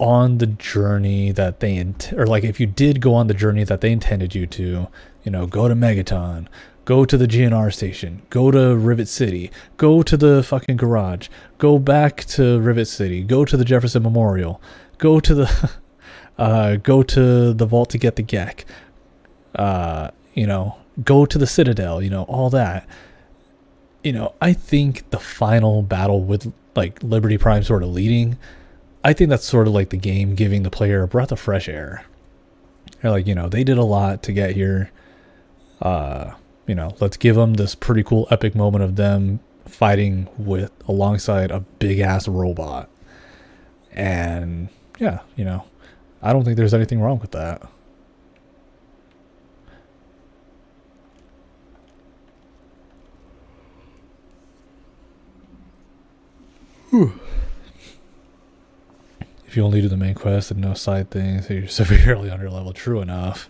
Speaker 1: on the journey that they... or like, if you did go on the journey that they intended you to, you know, go to Megaton, go to the GNR station, go to Rivet City, go to the fucking garage, go back to Rivet City, go to the Jefferson Memorial, go to the go to the vault to get the Gek, you know, go to the Citadel, you know, all that. You know, I think the final battle with like Liberty Prime sort of leading, I think that's sort of like the game giving the player a breath of fresh air. They're like, you know, they did a lot to get here. You know, let's give them this pretty cool epic moment of them fighting with alongside a big ass robot. And yeah, you know, I don't think there's anything wrong with that. Whew. If you only do the main quest and no side things, you're severely under level. True enough.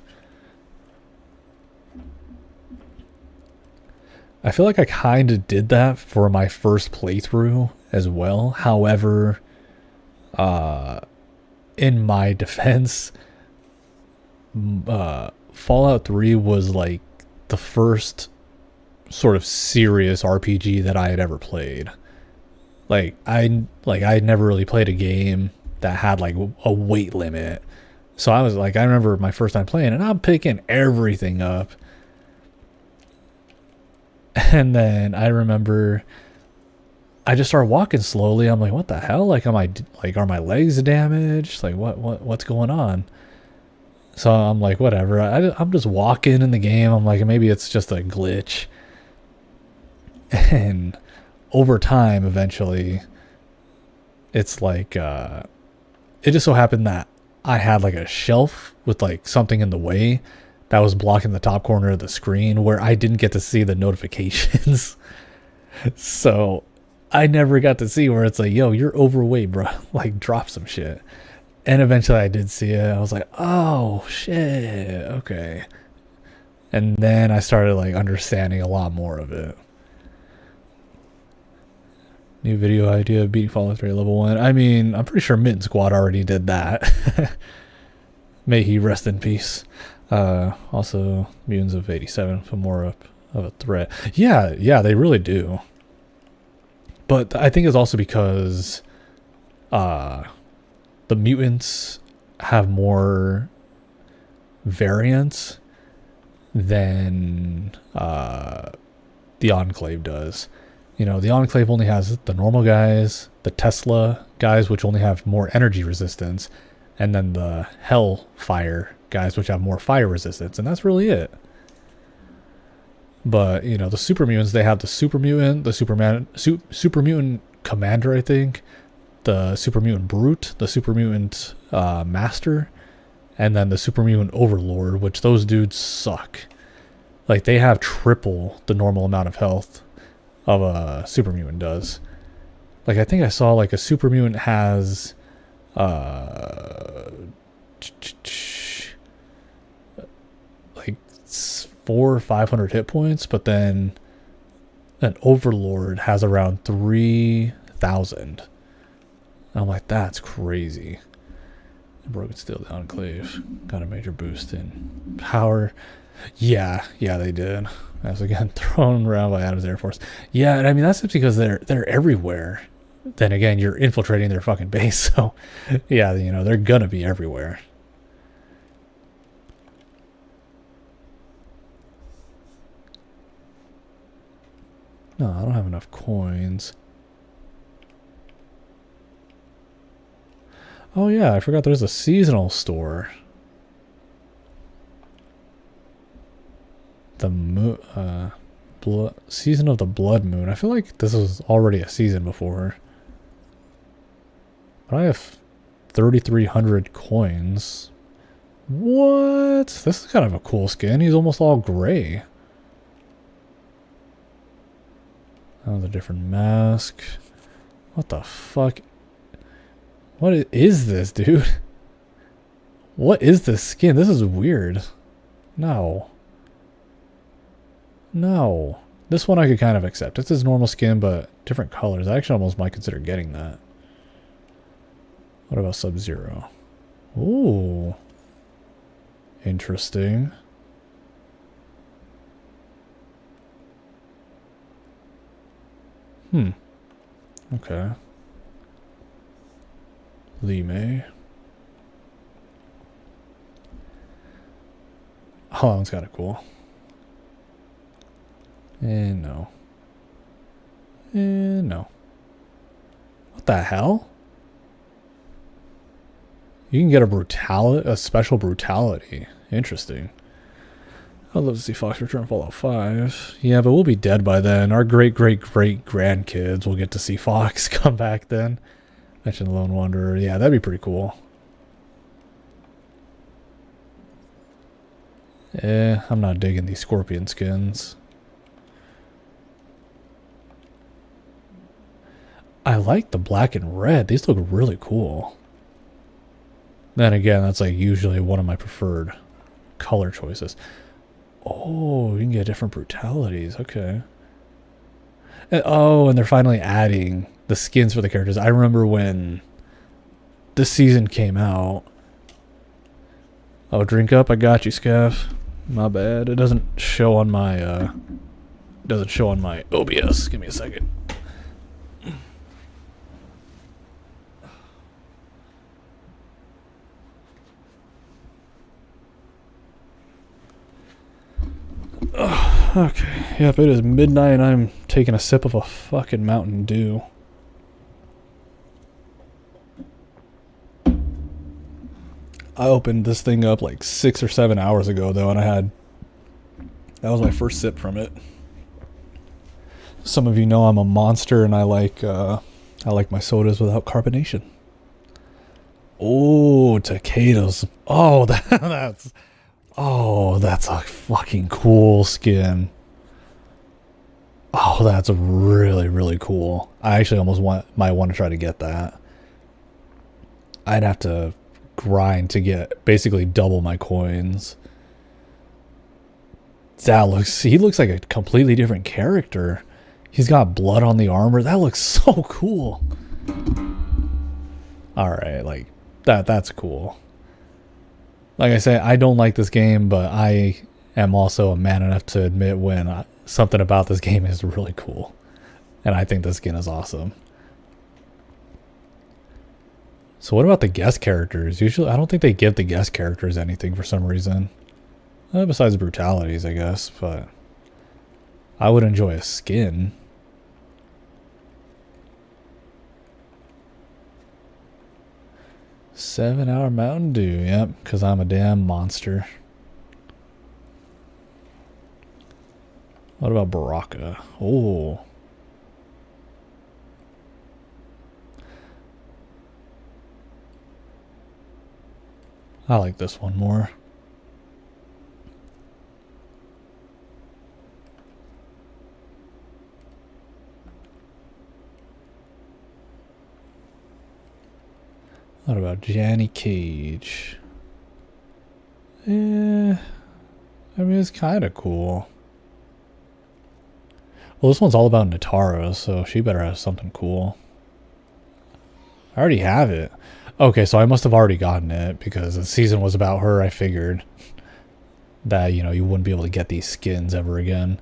Speaker 1: I feel like I kind of did that for my first playthrough as well. However, in my defense, Fallout 3 was like the first sort of serious RPG that I had ever played. Like I had never really played a game that had like a weight limit. So I was like, I remember my first time playing and I'm picking everything up. And then I remember I just started walking slowly. I'm like, what the hell? Like, are my legs damaged? Like, what's going on? So I'm like, whatever. I'm just walking in the game. I'm like, maybe it's just a glitch. And over time, eventually, it's like, it just so happened that I had like a shelf with like something in the way that was blocking the top corner of the screen where I didn't get to see the notifications. So I never got to see where it's like, yo, you're overweight, bro. Like, drop some shit. And eventually I did see it. I was like, oh, shit. Okay. And then I started like understanding a lot more of it. New video idea of beating Fallout 3 level 1. I mean, I'm pretty sure Mitten Squad already did that. May he rest in peace. Also, Mutants of 87 for more of a threat. Yeah, they really do. But I think it's also because the mutants have more variants than the Enclave does. You know, the Enclave only has the normal guys, the Tesla guys, which only have more energy resistance, and then the Hellfire guys, which have more fire resistance, and that's really it. But, you know, the super mutants, they have the super mutant, the super mutant commander, I think, the super mutant brute, the super mutant master, and then the super mutant overlord, which those dudes suck. Like, they have triple the normal amount of health of a super mutant does. Like, I think I saw like a super mutant has like 400 or 500 hit points, but then an overlord has around 3,000. I'm like, that's crazy. Broken Steel, the Enclave got a major boost in power. Yeah, they did. As again thrown around by Adam's Air Force. Yeah, and I mean that's just because they're everywhere. Then again, you're infiltrating their fucking base, so yeah, you know, they're gonna be everywhere. No, I don't have enough coins. Oh yeah, I forgot there's a seasonal store. The season of the blood moon. I feel like this was already a season before. But I have 3,300 coins. What? This is kind of a cool skin. He's almost all gray. Another different mask. What the fuck? What is this, dude? What is this skin? This is weird. No. This one I could kind of accept. It's his normal skin, but different colors. I actually almost might consider getting that. What about Sub-Zero? Ooh. Interesting. Okay. Lee May. Oh, that one's kind of cool. And no. And no. What the hell? You can get a special brutality. Interesting. I'd love to see Fox return Fallout 5. Yeah, but we'll be dead by then. Our great-great-great-grandkids will get to see Fox come back then. Mention Lone Wanderer. Yeah, that'd be pretty cool. I'm not digging these scorpion skins. I like the black and red. These look really cool. Then again, that's like usually one of my preferred color choices. Oh, you can get different brutalities. Okay. And they're finally adding the skins for the characters. I remember when this season came out. Oh, drink up. I got you, Scaff. My bad. It doesn't show on my OBS. Give me a second. Okay, yep, it is midnight and I'm taking a sip of a fucking Mountain Dew. I opened this thing up like 6 or 7 hours ago though, and that was my first sip from it. Some of you know I'm a monster and I like my sodas without carbonation. Oh, Takeda's. Oh, that's a fucking cool skin. Oh, that's really, really cool. I actually might want to try to get that. I'd have to grind to get basically double my coins. He looks like a completely different character. He's got blood on the armor. That looks so cool. Alright, like, that's cool. Like I say, I don't like this game, but I am also a man enough to admit when something about this game is really cool. And I think this skin is awesome. So what about the guest characters? Usually, I don't think they give the guest characters anything for some reason. Besides brutalities, I guess, but I would enjoy a skin. $7-hour Mountain Dew, yep, because I'm a damn monster. What about Baraka? Oh. I like this one more. What about Janny Cage? I mean, it's kind of cool. Well, this one's all about Natara, so she better have something cool. I already have it. Okay, so I must have already gotten it because the season was about her. I figured that, you know, you wouldn't be able to get these skins ever again.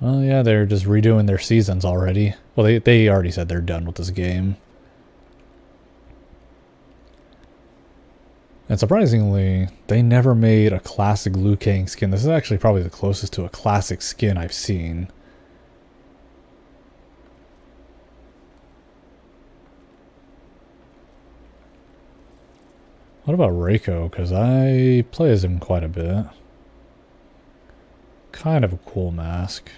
Speaker 1: Well, yeah, they're just redoing their seasons already. Well, they already said they're done with this game. And surprisingly, they never made a classic Liu Kang skin. This is actually probably the closest to a classic skin I've seen. What about Reiko? Because I play as him quite a bit. Kind of a cool mask.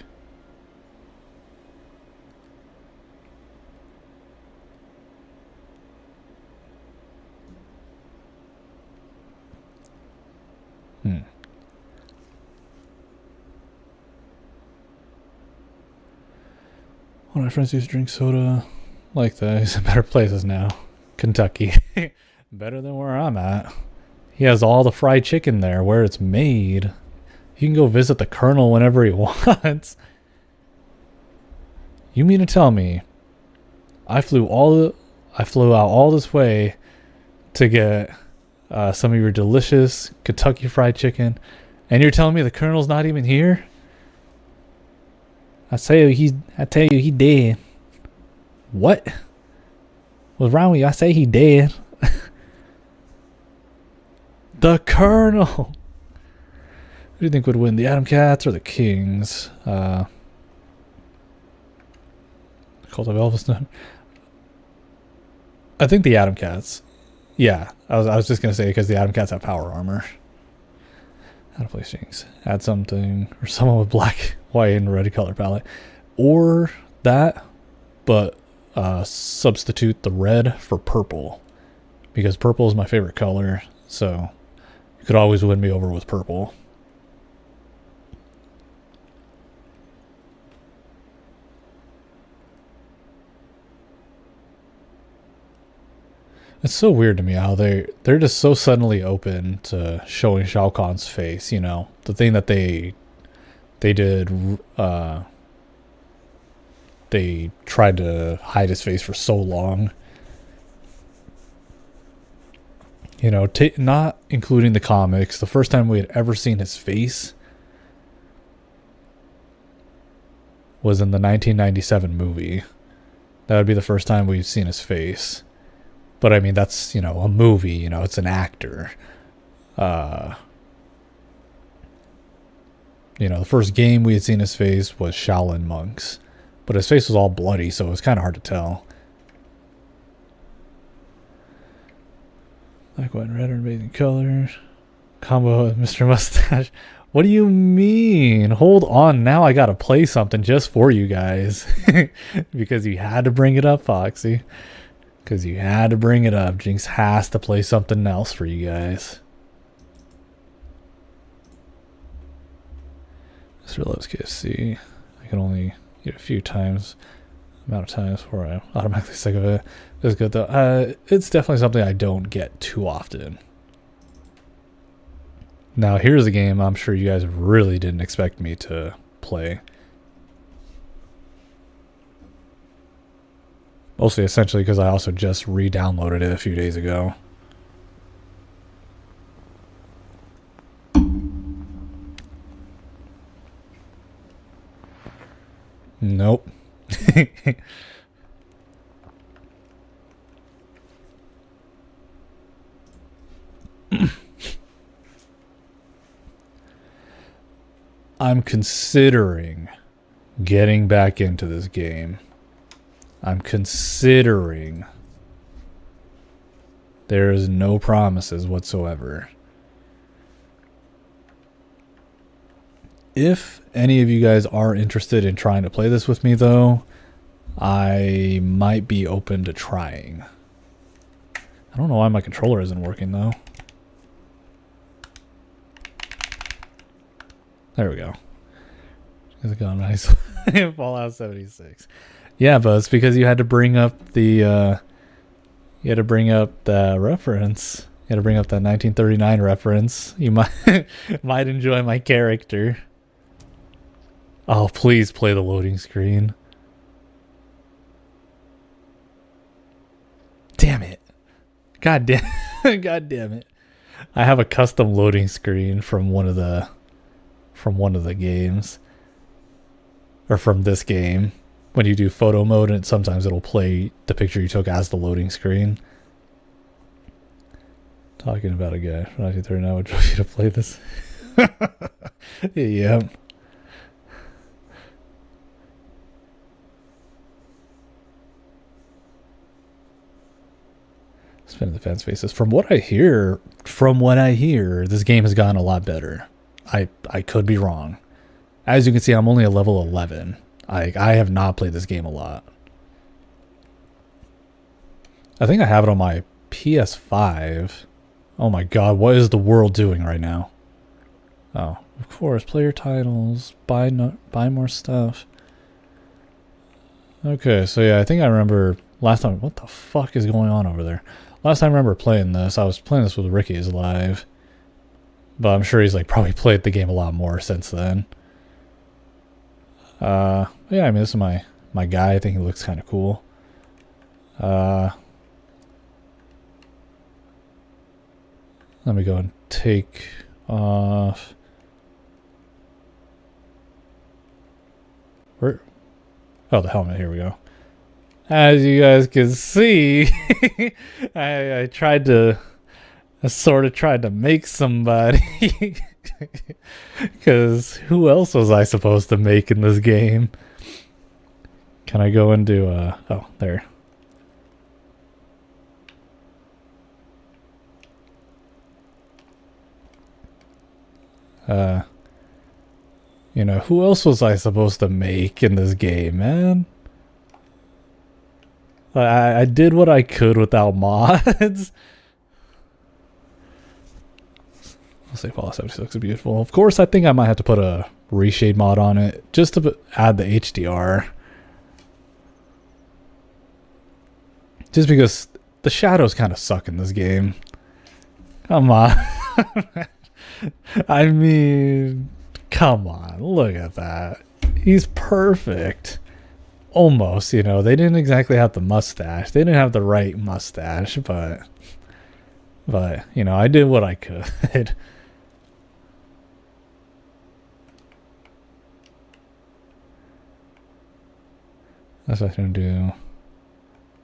Speaker 1: One of my friends used to drink soda like that. He's in better places now. Kentucky. Better than where I'm at. He has all the fried chicken there where it's made. He can go visit the Colonel whenever he wants. You mean to tell me I flew out all this way to get some of your delicious Kentucky fried chicken, and you're telling me the Colonel's not even here? I tell you he dead. What? What's wrong with you? I say he dead. The Colonel. Who do you think would win, the Atom Cats or the Kings? Cult of Elvis. I think the Atom Cats. Yeah, I was just gonna say because the Atom Cats have power armor. How to play things? Add something or someone with black, white, and red color palette, or that, but substitute the red for purple because purple is my favorite color. So you could always win me over with purple. It's so weird to me how they're just so suddenly open to showing Shao Kahn's face, you know. The thing that they did, they tried to hide his face for so long. You know, not including the comics, the first time we had ever seen his face was in the 1997 movie. That would be the first time we've seen his face. But I mean, that's, you know, a movie, you know, it's an actor. You know, the first game we had seen his face was Shaolin Monks. But his face was all bloody, so it was kind of hard to tell. Black, white, and red are amazing colors. Combo with Mr. Mustache. What do you mean? Hold on, now I gotta play something just for you guys. Because you had to bring it up, Foxy. Because you had to bring it up. Jinx has to play something else for you guys. Mr. loves KFC. I can only eat a few times. Amount of times before I'm automatically sick of it. It's good though. It's definitely something I don't get too often. Now here's a game I'm sure you guys really didn't expect me to play. Mostly essentially because I also just re-downloaded it a few days ago. Nope. I'm considering getting back into this game. I'm considering. There is no promises whatsoever. If any of you guys are interested in trying to play this with me, though, I might be open to trying. I don't know why my controller isn't working, though. There we go. It's gone nice. Fallout 76. Yeah, but it's because you had to bring up the you had to bring up the reference. You had to bring up that 1939 reference. You might enjoy my character. Oh, please play the loading screen. Damn it. God damn it. I have a custom loading screen from one of the games. Or from this game. When you do photo mode, and sometimes it'll play the picture you took as the loading screen. Talking about a guy from 1939 would drove you to play this. Yeah. Spinning the fans' faces. From what I hear, this game has gotten a lot better. I could be wrong. As you can see, I'm only a level 11. I have not played this game a lot. I think I have it on my PS5. Oh my god, what is the world doing right now? Oh, of course, player titles, buy more stuff. Okay, so yeah, I think I remember last time. What the fuck is going on over there? Last time I remember playing this, I was playing this with Ricky's live. But I'm sure he's like probably played the game a lot more since then. Yeah, I mean, this is my guy. I think he looks kind of cool. Let me go and take off. Where? Oh, the helmet. Here we go. As you guys can see, I sort of tried to make somebody. Because who else was I supposed to make in this game? Can I go into, oh, there. You know, who else was I supposed to make in this game, man? I did what I could without mods. I'll say Fallout 76 is beautiful. Of course, I think I might have to put a reshade mod on it just to add the HDR. Just because the shadows kind of suck in this game. Come on. I mean, come on. Look at that. He's perfect. Almost, you know. They didn't exactly have the mustache. They didn't have the right mustache, but you know, I did what I could. That's what I'm gonna do.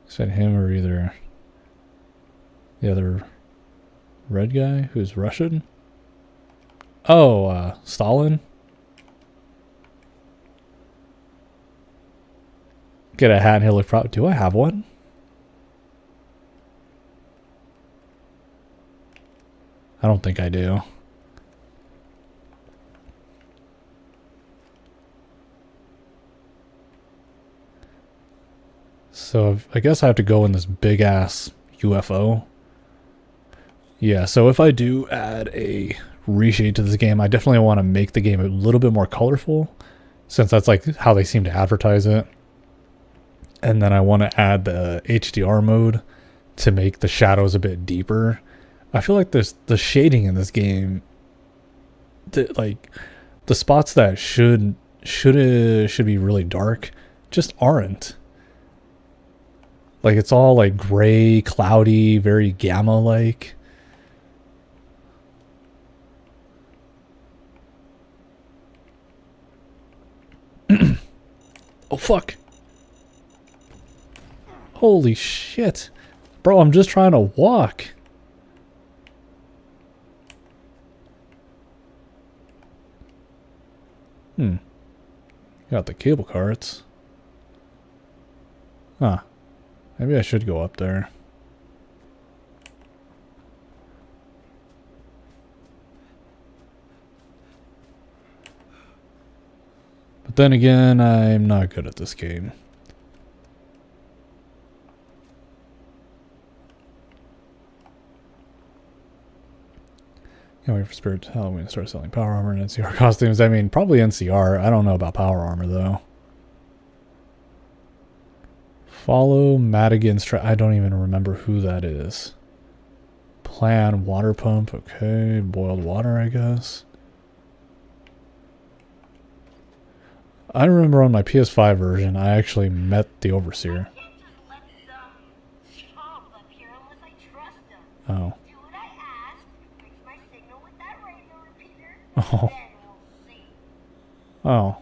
Speaker 1: Send him or either the other red guy who's Russian. Oh, Stalin. Get a hat and he'll look proud. Do I have one? I don't think I do. So I guess I have to go in this big ass UFO. Yeah, so if I do add a reshade to this game, I definitely want to make the game a little bit more colorful, since that's like how they seem to advertise it. And then I want to add the HDR mode to make the shadows a bit deeper. I feel like the shading in this game, like the spots that should be really dark just aren't. Like it's all like gray, cloudy, very gamma like. Oh fuck. Holy shit. Bro, I'm just trying to walk. Got the cable carts. Huh. Maybe I should go up there. But then again, I'm not good at this game. Can't wait for Spirit Halloween to start selling power armor and NCR costumes. I mean, probably NCR. I don't know about power armor, though. Follow Madigan's track. I don't even remember who that is. Plan water pump. Okay. Boiled water, I guess. I remember on my PS5 version, I actually met the Overseer. Oh. Oh. Oh.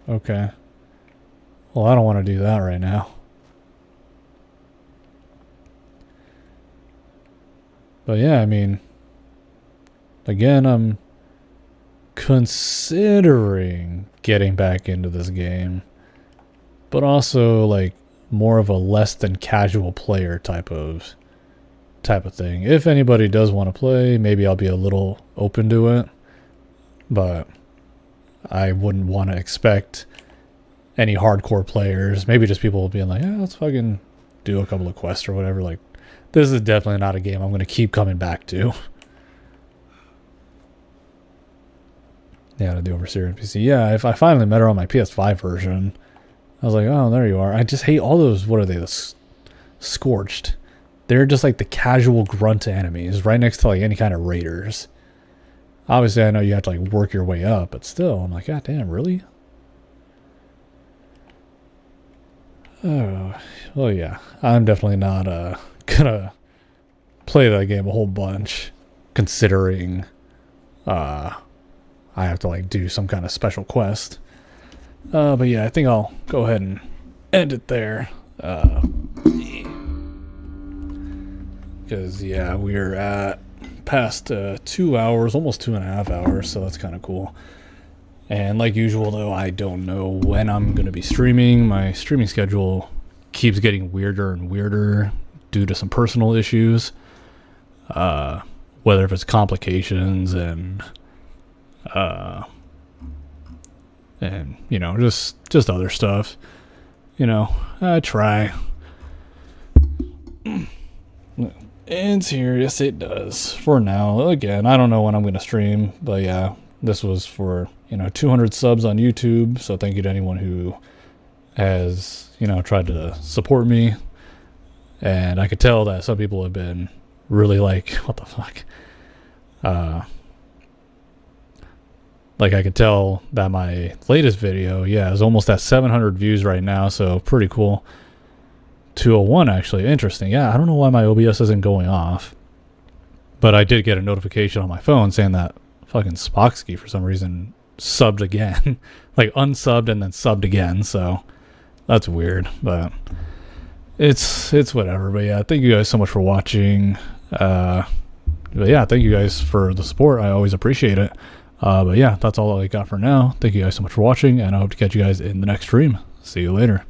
Speaker 1: Okay. Well, I don't want to do that right now. But yeah, I mean, again, I'm considering getting back into this game, but also like more of a less than casual player type of thing. If anybody does want to play, maybe I'll be a little open to it, but I wouldn't want to expect any hardcore players. Maybe just people being like, yeah, let's fucking do a couple of quests or whatever. Like, this is definitely not a game I'm going to keep coming back to. Yeah, to the Overseer NPC. Yeah, if I finally met her on my PS5 version, I was like, oh, there you are. I just hate all those, what are they, the Scorched. They're just like the casual grunt enemies right next to like any kind of raiders. Obviously, I know you have to like work your way up, but still, I'm like, God damn, really? Oh, well, yeah. I'm definitely not gonna play that game a whole bunch, considering I have to like do some kind of special quest. But yeah, I think I'll go ahead and end it there. Because yeah, we're at past 2 hours, almost 2.5 hours, so that's kind of cool. And like usual though, I don't know when I'm going to be streaming. My streaming schedule keeps getting weirder and weirder due to some personal issues. Whether if it's complications and you know, just other stuff. You know, I try. Ends here, yes it does. For now, again, I don't know when I'm going to stream, but yeah, this was for, you know, 200 subs on YouTube, so thank you to anyone who has, you know, tried to support me. And I could tell that some people have been really like, what the fuck? Like I could tell that my latest video, yeah, is almost at 700 views right now, so pretty cool. 201 actually, interesting. Yeah, I don't know why my OBS isn't going off, but I did get a notification on my phone saying that fucking Spocksky for some reason subbed again. Like unsubbed and then subbed again, so that's weird, but it's whatever. But yeah, thank you guys so much for watching. But yeah, thank you guys for the support. I always appreciate it. But yeah, that's all I got for now. Thank you guys so much for watching, and I hope to catch you guys in the next stream. See you later.